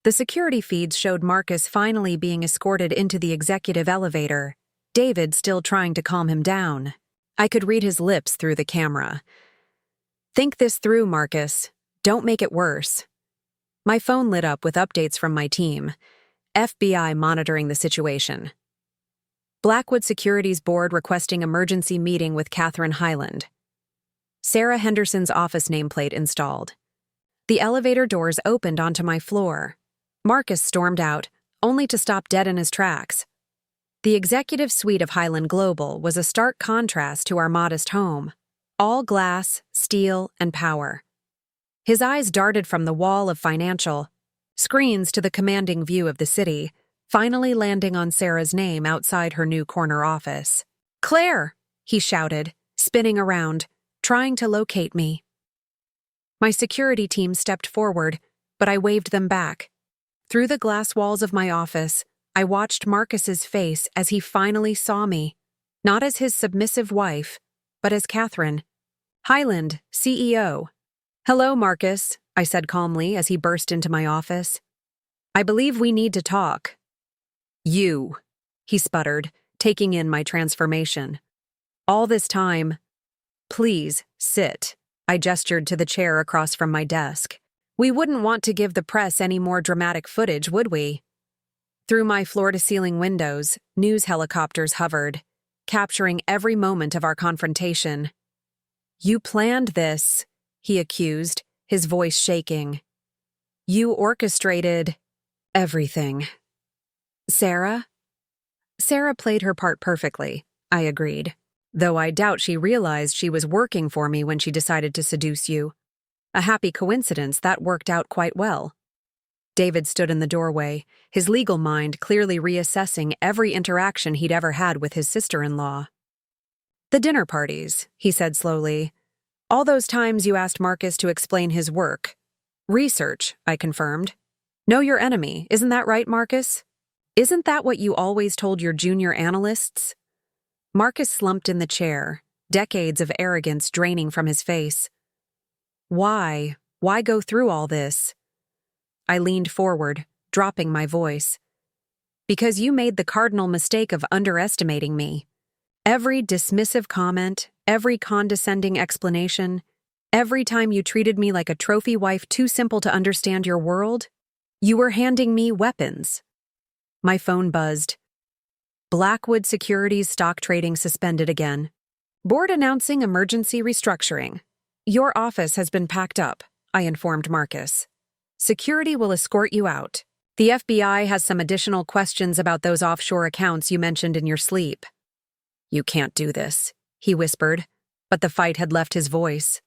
The security feeds showed Marcus finally being escorted into the executive elevator, David still trying to calm him down. I could read his lips through the camera. Think this through, Marcus. Don't make it worse. My phone lit up with updates from my team. FBI monitoring the situation. Blackwood Securities Board requesting emergency meeting with Catherine Highland. Sarah Henderson's office nameplate installed. The elevator doors opened onto my floor. Marcus stormed out, only to stop dead in his tracks. The executive suite of Highland Global was a stark contrast to our modest home. All glass, steel, and power. His eyes darted from the wall of financial screens to the commanding view of the city, finally landing on Sarah's name outside her new corner office. Claire! He shouted, spinning around, trying to locate me. My security team stepped forward, but I waved them back. Through the glass walls of my office, I watched Marcus's face as he finally saw me, not as his submissive wife, but as Catherine. Highland, CEO. Hello, Marcus, I said calmly as he burst into my office. I believe we need to talk. You, he sputtered, taking in my transformation. All this time. Please, sit. I gestured to the chair across from my desk. We wouldn't want to give the press any more dramatic footage, would we? Through my floor-to-ceiling windows, news helicopters hovered, capturing every moment of our confrontation. You planned this, he accused, his voice shaking. You orchestrated everything. Sarah? Sarah played her part perfectly, I agreed, though I doubt she realized she was working for me when she decided to seduce you. A happy coincidence that worked out quite well. David stood in the doorway, his legal mind clearly reassessing every interaction he'd ever had with his sister-in-law. "The dinner parties," he said slowly. "All those times you asked Marcus to explain his work." "Research," I confirmed. "Know your enemy, isn't that right, Marcus? Isn't that what you always told your junior analysts?" Marcus slumped in the chair, decades of arrogance draining from his face. "Why? Why go through all this?" I leaned forward, dropping my voice. "Because you made the cardinal mistake of underestimating me. Every dismissive comment, every condescending explanation, every time you treated me like a trophy wife too simple to understand your world, you were handing me weapons." My phone buzzed. Blackwood Securities stock trading suspended again. "Board announcing emergency restructuring. Your office has been packed up," I informed Marcus. "Security will escort you out. The FBI has some additional questions about those offshore accounts you mentioned in your sleep." "You can't do this," he whispered, but the fight had left his voice.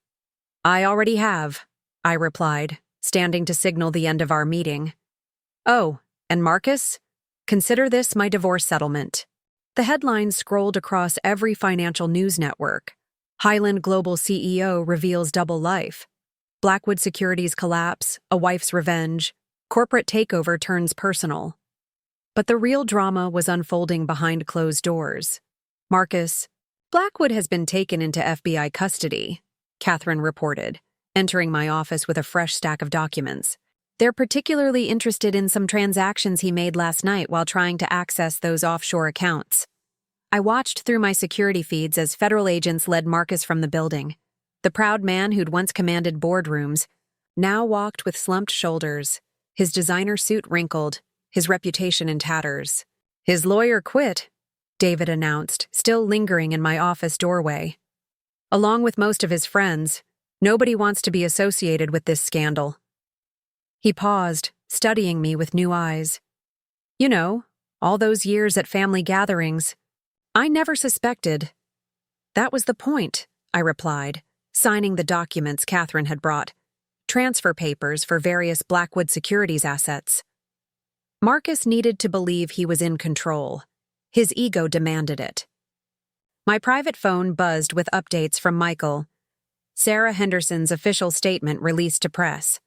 "I already have," I replied, standing to signal the end of our meeting. "Oh, and Marcus? Consider this my divorce settlement." The headlines scrolled across every financial news network. Highland Global CEO reveals double life. Blackwood Securities collapse, a wife's revenge. Corporate takeover turns personal. But the real drama was unfolding behind closed doors. "Marcus, Blackwood has been taken into FBI custody," Catherine reported, entering my office with a fresh stack of documents. "They're particularly interested in some transactions he made last night while trying to access those offshore accounts." I watched through my security feeds as federal agents led Marcus from the building. The proud man who'd once commanded boardrooms now walked with slumped shoulders, his designer suit wrinkled, his reputation in tatters. "His lawyer quit," David announced, still lingering in my office doorway. "Along with most of his friends, nobody wants to be associated with this scandal." He paused, studying me with new eyes. "You know, all those years at family gatherings, I never suspected." "That was the point," I replied, signing the documents Catherine had brought, transfer papers for various Blackwood Securities assets. Marcus needed to believe he was in control. His ego demanded it. My private phone buzzed with updates from Michael. Sarah Henderson's official statement released to press.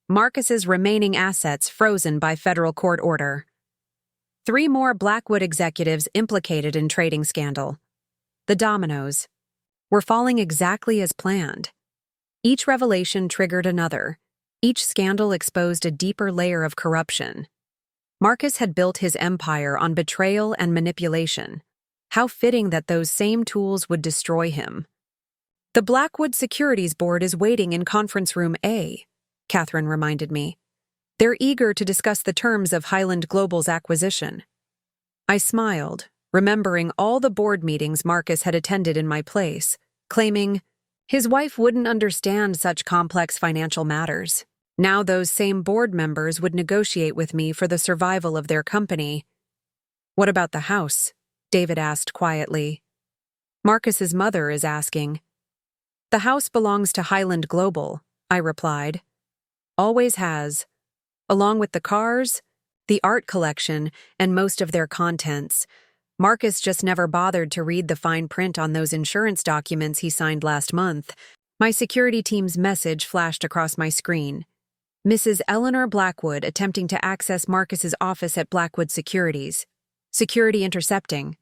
Marcus's remaining assets frozen by federal court order. 3 more Blackwood executives implicated in trading scandal. The dominoes were falling exactly as planned. Each revelation triggered another. Each scandal exposed a deeper layer of corruption. Marcus had built his empire on betrayal and manipulation. How fitting that those same tools would destroy him. "The Blackwood Securities Board is waiting in Conference Room A," Catherine reminded me. "They're eager to discuss the terms of Highland Global's acquisition." I smiled, remembering all the board meetings Marcus had attended in my place, claiming his wife wouldn't understand such complex financial matters. Now those same board members would negotiate with me for the survival of their company. "What about the house?" David asked quietly. "Marcus's mother is asking." "The house belongs to Highland Global," I replied. "Always has. Along with the cars, the art collection, and most of their contents. Marcus just never bothered to read the fine print on those insurance documents he signed last month." My security team's message flashed across my screen. "Mrs. Eleanor Blackwood attempting to access Marcus's office at Blackwood Securities. Security intercepting."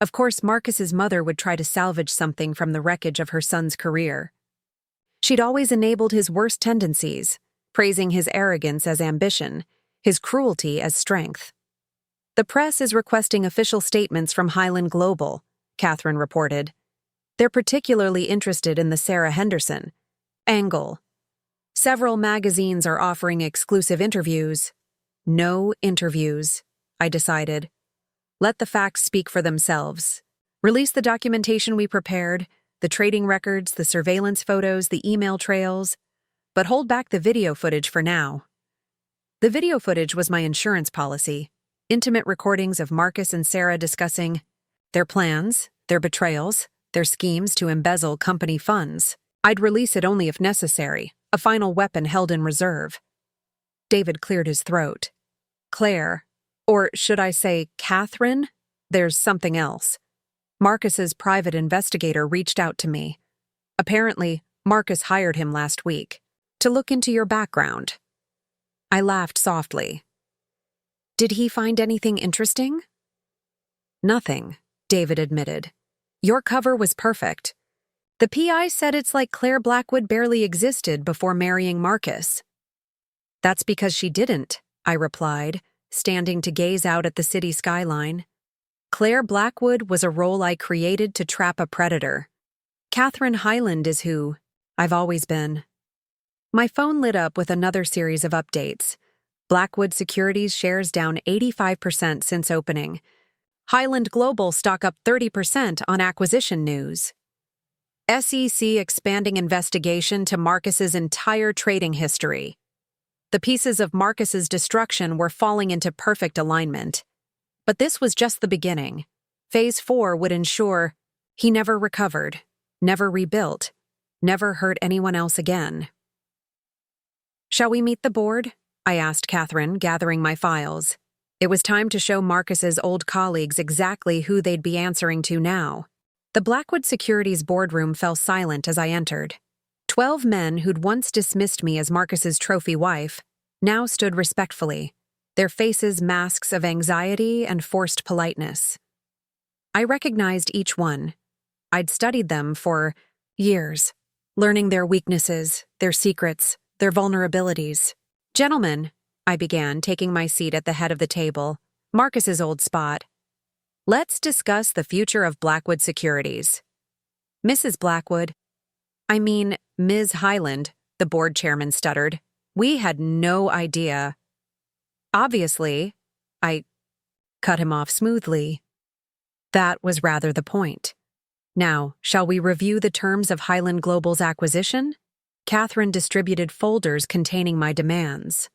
Of course, Marcus's mother would try to salvage something from the wreckage of her son's career. She'd always enabled his worst tendencies, praising his arrogance as ambition, his cruelty as strength. "The press is requesting official statements from Highland Global," Catherine reported. "They're particularly interested in the Sarah Henderson angle. Several magazines are offering exclusive interviews." No interviews, I decided. Let the facts speak for themselves. Release the documentation we prepared, the trading records, the surveillance photos, the email trails, but hold back the video footage for now. The video footage was my insurance policy. Intimate recordings of Marcus and Sarah discussing their plans, their betrayals, their schemes to embezzle company funds. I'd release it only if necessary, a final weapon held in reserve. David cleared his throat. Claire, or should I say Catherine? There's something else. Marcus's private investigator reached out to me. Apparently, Marcus hired him last week to look into your background. I laughed softly. Did he find anything interesting? Nothing, David admitted. Your cover was perfect. The PI said it's like Claire Blackwood barely existed before marrying Marcus. That's because she didn't, I replied, standing to gaze out at the city skyline. Claire Blackwood was a role I created to trap a predator. Catherine Hyland is who I've always been. My phone lit up with another series of updates. Blackwood Securities shares down 85% since opening. Hyland Global stock up 30% on acquisition news. SEC expanding investigation to Marcus's entire trading history. The pieces of Marcus's destruction were falling into perfect alignment. But this was just the beginning. Phase 4 would ensure he never recovered, never rebuilt, never hurt anyone else again. Shall we meet the board? I asked Catherine, gathering my files. It was time to show Marcus's old colleagues exactly who they'd be answering to now. The Blackwood Securities boardroom fell silent as I entered. 12 men who'd once dismissed me as Marcus's trophy wife now stood respectfully, their faces masks of anxiety and forced politeness. I recognized each one. I'd studied them for years, learning their weaknesses, their secrets, their vulnerabilities. Gentlemen, I began, taking my seat at the head of the table, Marcus's old spot. Let's discuss the future of Blackwood Securities. Mrs. Blackwood, I mean, Ms. Hyland, the board chairman stuttered. We had no idea. Obviously, I cut him off smoothly. That was rather the point. Now, shall we review the terms of Hyland Global's acquisition? Catherine distributed folders containing my demands.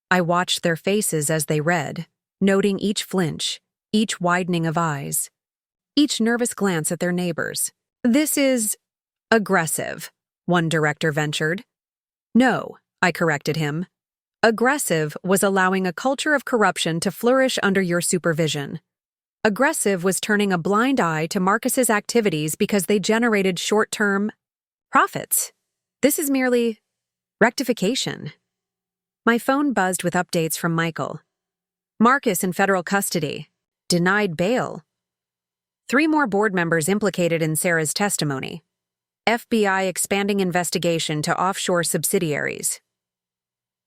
I watched their faces as they read, noting each flinch, each widening of eyes, each nervous glance at their neighbors. This is aggressive, one director ventured. No, I corrected him. Aggressive was allowing a culture of corruption to flourish under your supervision. Aggressive was turning a blind eye to Marcus's activities because they generated short-term profits. This is merely rectification. My phone buzzed with updates from Michael. Marcus in federal custody. Denied bail. 3 more board members implicated in Sarah's testimony. FBI expanding investigation to offshore subsidiaries.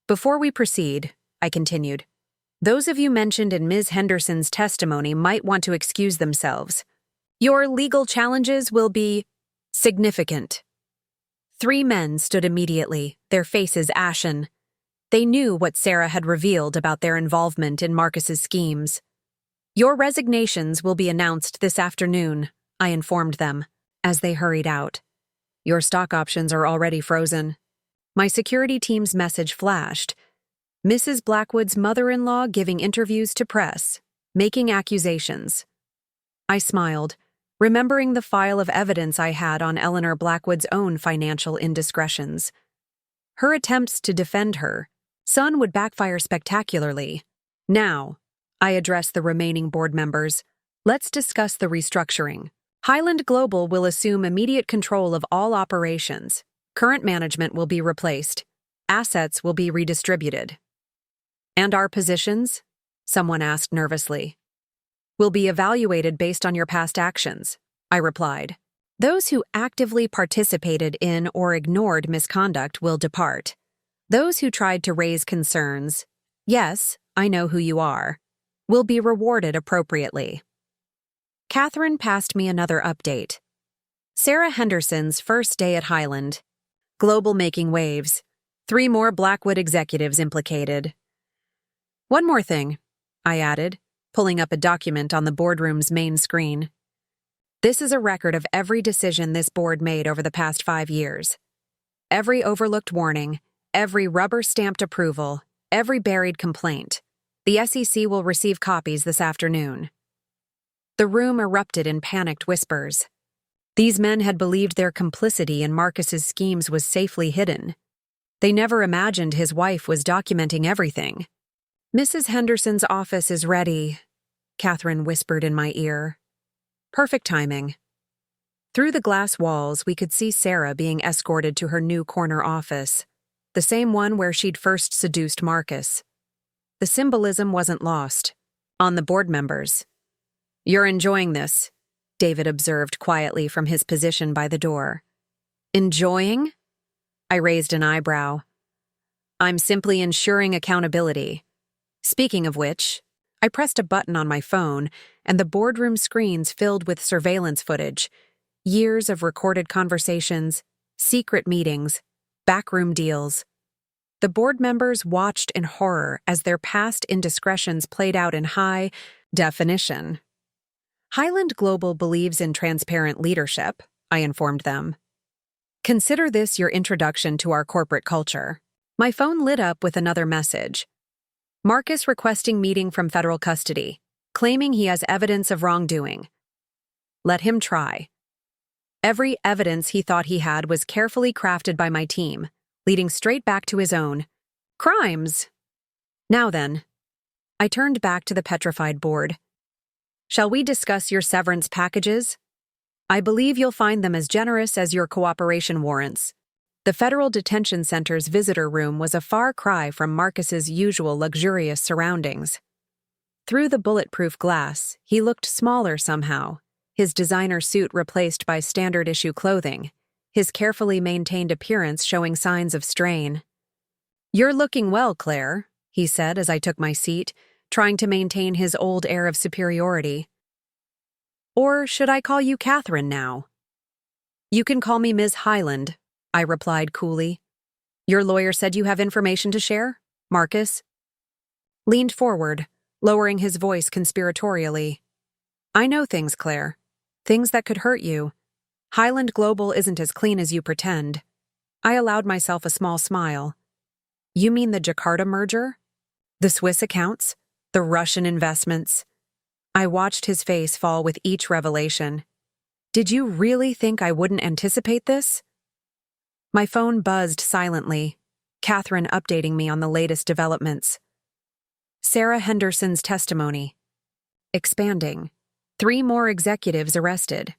Before we proceed, I continued, those of you mentioned in Ms. Henderson's testimony might want to excuse themselves. Your legal challenges will be significant. 3 men stood immediately, their faces ashen. They knew what Sarah had revealed about their involvement in Marcus's schemes. Your resignations will be announced this afternoon, I informed them, as they hurried out. Your stock options are already frozen. My security team's message flashed. Mrs. Blackwood's mother-in-law giving interviews to press, making accusations. I smiled, remembering the file of evidence I had on Eleanor Blackwood's own financial indiscretions. Her attempts to defend her son would backfire spectacularly. Now, I addressed the remaining board members. Let's discuss the restructuring. Hyland Global will assume immediate control of all operations. Current management will be replaced. Assets will be redistributed. And our positions? Someone asked nervously. Will be evaluated based on your past actions, I replied. Those who actively participated in or ignored misconduct will depart. Those who tried to raise concerns, yes, I know who you are, will be rewarded appropriately. Catherine passed me another update. Sarah Henderson's first day at Hyland. Global making waves. 3 more Blackwood executives implicated. One more thing, I added, pulling up a document on the boardroom's main screen. This is a record of every decision this board made over the past 5 years. Every overlooked warning, every rubber-stamped approval, every buried complaint. The SEC will receive copies this afternoon. The room erupted in panicked whispers. These men had believed their complicity in Marcus's schemes was safely hidden. They never imagined his wife was documenting everything. "Mrs. Henderson's office is ready," Catherine whispered in my ear. Perfect timing. Through the glass walls, we could see Sarah being escorted to her new corner office, the same one where she'd first seduced Marcus. The symbolism wasn't lost on the board members. "You're enjoying this," David observed quietly from his position by the door. "Enjoying?" I raised an eyebrow. "I'm simply ensuring accountability. Speaking of which," I pressed a button on my phone, and the boardroom screens filled with surveillance footage, years of recorded conversations, secret meetings, backroom deals. The board members watched in horror as their past indiscretions played out in high definition. "Highland Global believes in transparent leadership," I informed them. "Consider this your introduction to our corporate culture." My phone lit up with another message. "Marcus requesting meeting from federal custody, claiming he has evidence of wrongdoing. Let him try." Every evidence he thought he had was carefully crafted by my team, leading straight back to his own crimes. Now then, I turned back to the petrified board. "Shall we discuss your severance packages? I believe you'll find them as generous as your cooperation warrants." The Federal Detention Center's visitor room was a far cry from Marcus's usual luxurious surroundings. Through the bulletproof glass, he looked smaller somehow, his designer suit replaced by standard-issue clothing, his carefully maintained appearance showing signs of strain. "You're looking well, Claire," he said as I took my seat, trying to maintain his old air of superiority. "Or should I call you Catherine now?" "You can call me Ms. Highland," I replied coolly. "Your lawyer said you have information to share, Marcus?" Leaned forward, lowering his voice conspiratorially. "I know things, Claire. Things that could hurt you. Highland Global isn't as clean as you pretend." I allowed myself a small smile. "You mean the Jakarta merger? The Swiss accounts? The Russian investments?" I watched his face fall with each revelation. "Did you really think I wouldn't anticipate this?" My phone buzzed silently, Catherine updating me on the latest developments. Sarah Henderson's testimony. Expanding. 3 more executives arrested.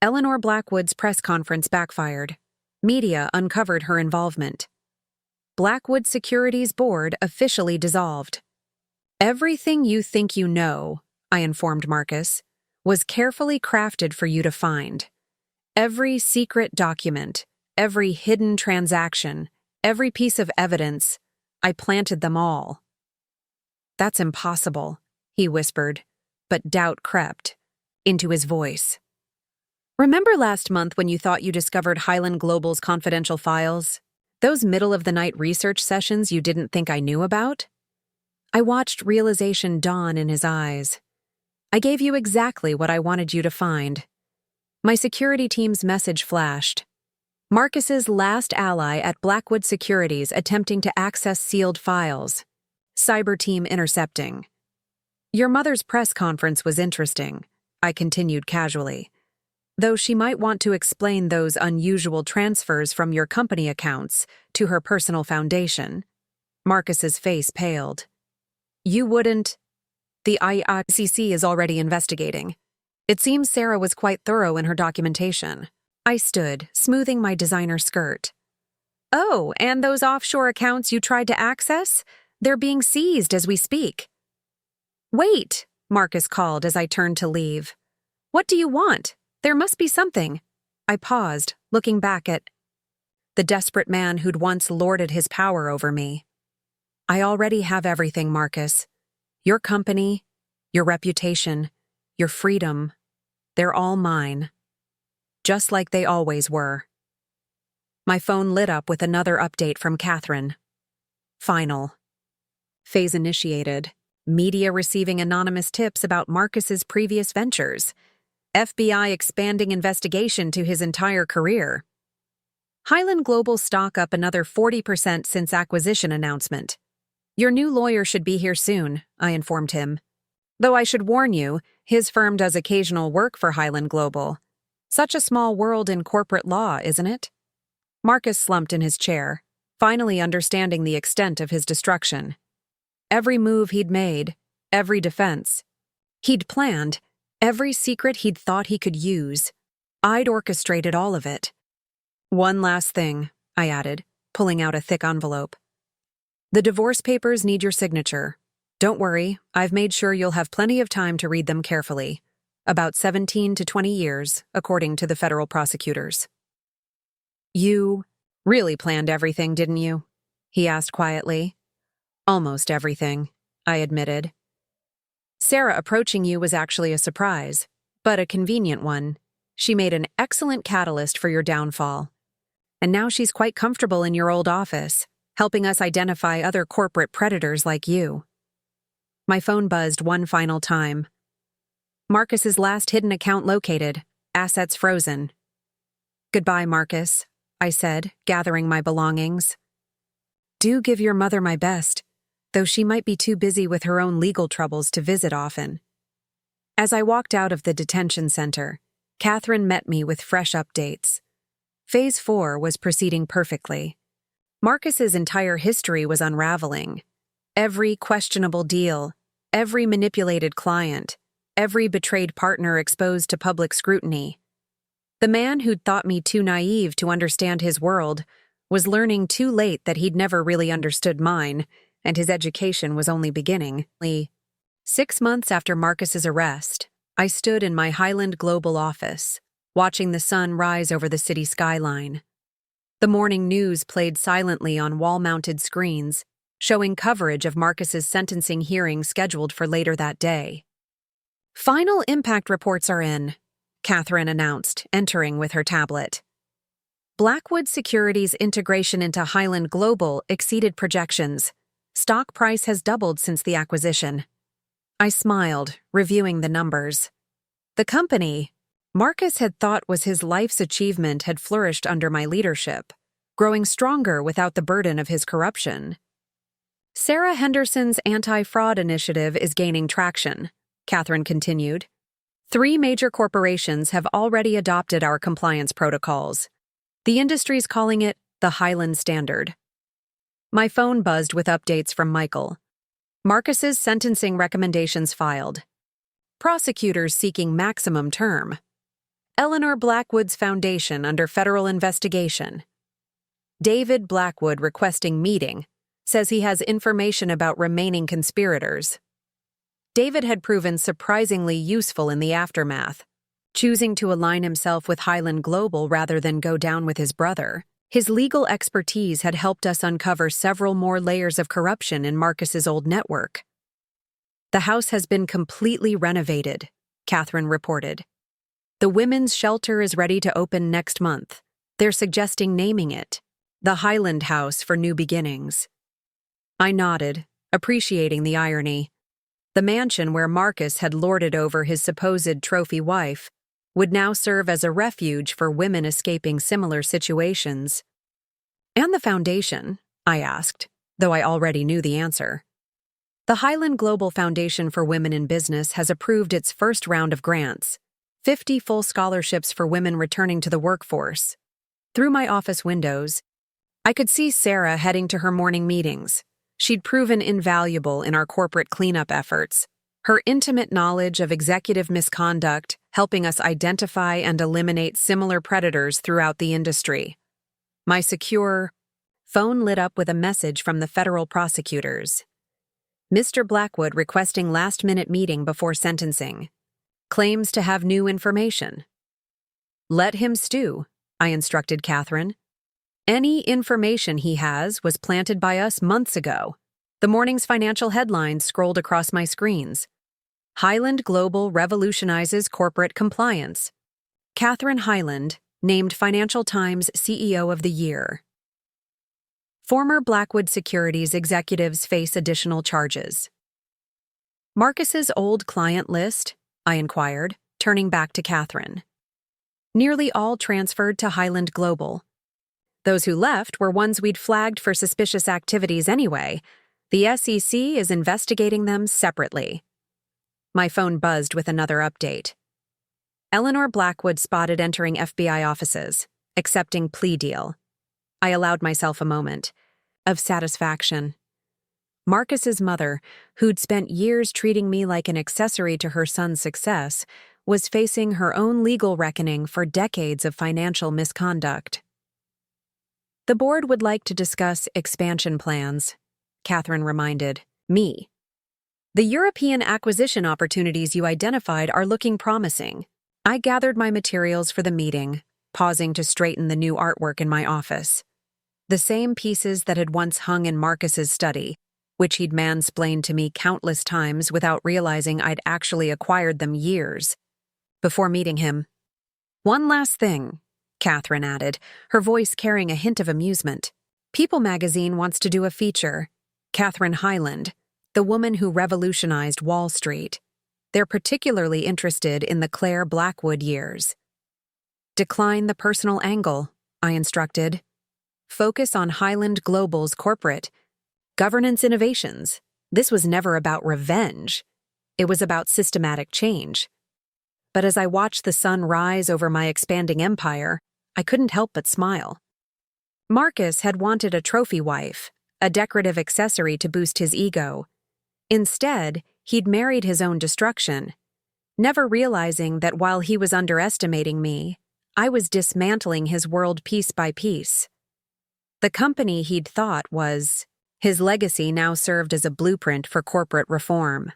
Eleanor Blackwood's press conference backfired. Media uncovered her involvement. Blackwood Securities Board officially dissolved. "Everything you think you know," I informed Marcus, "was carefully crafted for you to find. Every secret document, every hidden transaction, every piece of evidence, I planted them all." "That's impossible," he whispered, but doubt crept into his voice. "Remember last month when you thought you discovered Highland Global's confidential files? Those middle-of-the-night research sessions you didn't think I knew about?" I watched realization dawn in his eyes. "I gave you exactly what I wanted you to find." My security team's message flashed. Marcus's last ally at Blackwood Securities attempting to access sealed files. Cyber team intercepting. "Your mother's press conference was interesting," I continued casually. "Though she might want to explain those unusual transfers from your company accounts to her personal foundation." Marcus's face paled. "You wouldn't?" "The IICC is already investigating. It seems Sarah was quite thorough in her documentation." I stood, smoothing my designer skirt. "Oh, and those offshore accounts you tried to access? They're being seized as we speak." "Wait," Marcus called as I turned to leave. "What do you want? There must be something." I paused, looking back at the desperate man who'd once lorded his power over me. "I already have everything, Marcus. Your company, your reputation, your freedom, they're all mine. Just like they always were." My phone lit up with another update from Catherine. Final. Phase initiated. Media receiving anonymous tips about Marcus's previous ventures. FBI expanding investigation to his entire career. Highland Global stock up another 40% since acquisition announcement. "Your new lawyer should be here soon," I informed him. "Though I should warn you, his firm does occasional work for Highland Global. Such a small world in corporate law, isn't it?" Marcus slumped in his chair, finally understanding the extent of his destruction. Every move he'd made, every defense he'd planned, every secret he'd thought he could use, I'd orchestrated all of it. "One last thing," I added, pulling out a thick envelope. "The divorce papers need your signature. Don't worry, I've made sure you'll have plenty of time to read them carefully. About 17 to 20 years, according to the federal prosecutors." "You really planned everything, didn't you?" he asked quietly. "Almost everything," I admitted. "Sarah approaching you was actually a surprise, but a convenient one. She made an excellent catalyst for your downfall. And now she's quite comfortable in your old office, helping us identify other corporate predators like you." My phone buzzed one final time. "Marcus's last hidden account located. Assets frozen." "Goodbye, Marcus," I said, gathering my belongings. "Do give your mother my best, though she might be too busy with her own legal troubles to visit often." As I walked out of the detention center, Catherine met me with fresh updates. Phase 4 was proceeding perfectly. Marcus's entire history was unraveling. Every questionable deal, every manipulated client, every betrayed partner exposed to public scrutiny. The man who'd thought me too naive to understand his world was learning too late that he'd never really understood mine, and his education was only beginning. 6 months after Marcus's arrest, I stood in my Highland Global office, watching the sun rise over the city skyline. The morning news played silently on wall-mounted screens, showing coverage of Marcus's sentencing hearing scheduled for later that day. "Final impact reports are in," Catherine announced, entering with her tablet. "Blackwood Securities' integration into Highland Global exceeded projections. Stock price has doubled since the acquisition." I smiled, reviewing the numbers. The company Marcus had thought was his life's achievement had flourished under my leadership, growing stronger without the burden of his corruption. "Sarah Henderson's anti-fraud initiative is gaining traction," Catherine continued. "3 major corporations have already adopted our compliance protocols. The industry's calling it the Highland Standard." My phone buzzed with updates from Michael. Marcus's sentencing recommendations filed. Prosecutors seeking maximum term. Eleanor Blackwood's foundation under federal investigation. David Blackwood requesting meeting, says he has information about remaining conspirators. David had proven surprisingly useful in the aftermath, choosing to align himself with Highland Global rather than go down with his brother. His legal expertise had helped us uncover several more layers of corruption in Marcus's old network. "The house has been completely renovated," Catherine reported. "The women's shelter is ready to open next month. They're suggesting naming it the Highland House for New Beginnings." I nodded, appreciating the irony. The mansion where Marcus had lorded over his supposed trophy wife would now serve as a refuge for women escaping similar situations. "And the foundation?" I asked, though I already knew the answer. The Highland Global Foundation for Women in Business has approved its first round of grants, 50 full scholarships for women returning to the workforce. Through my office windows, I could see Sarah heading to her morning meetings. She'd proven invaluable in our corporate cleanup efforts. Her intimate knowledge of executive misconduct helping us identify and eliminate similar predators throughout the industry. My secure phone lit up with a message from the federal prosecutors. Mr. Blackwood requesting last-minute meeting before sentencing. Claims to have new information. "Let him stew," I instructed Catherine. "Any information he has was planted by us months ago." The morning's financial headlines scrolled across my screens. Highland Global revolutionizes corporate compliance. Catherine Highland, named Financial Times CEO of the Year. Former Blackwood Securities executives face additional charges. Marcus's old client list? I inquired, turning back to Catherine. Nearly all transferred to Highland Global. Those who left were ones we'd flagged for suspicious activities anyway. The SEC is investigating them separately. My phone buzzed with another update. Eleanor Blackwood spotted entering FBI offices, accepting plea deal. I allowed myself a moment. of satisfaction. Marcus's mother, who'd spent years treating me like an accessory to her son's success, was facing her own legal reckoning for decades of financial misconduct. The board would like to discuss expansion plans, Catherine reminded me. The European acquisition opportunities you identified are looking promising. I gathered my materials for the meeting, pausing to straighten the new artwork in my office. The same pieces that had once hung in Marcus's study, which he'd mansplained to me countless times without realizing I'd actually acquired them years before meeting him. One last thing, Catherine added, her voice carrying a hint of amusement. People magazine wants to do a feature. Catherine Hyland, the woman who revolutionized Wall Street. They're particularly interested in the Claire Blackwood years. Decline the personal angle, I instructed. Focus on Hyland Global's corporate governance innovations. This was never about revenge. It was about systematic change. But as I watched the sun rise over my expanding empire, I couldn't help but smile. Marcus had wanted a trophy wife, a decorative accessory to boost his ego. Instead, he'd married his own destruction, never realizing that while he was underestimating me, I was dismantling his world piece by piece. The company he'd thought was his legacy now served as a blueprint for corporate reform.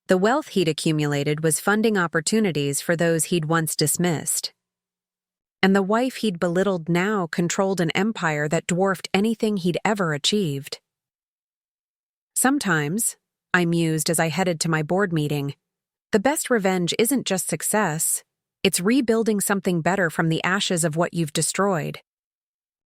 The wealth he'd accumulated was funding opportunities for those he'd once dismissed. And the wife he'd belittled now controlled an empire that dwarfed anything he'd ever achieved. Sometimes, I mused as I headed to my board meeting, the best revenge isn't just success, it's rebuilding something better from the ashes of what you've destroyed.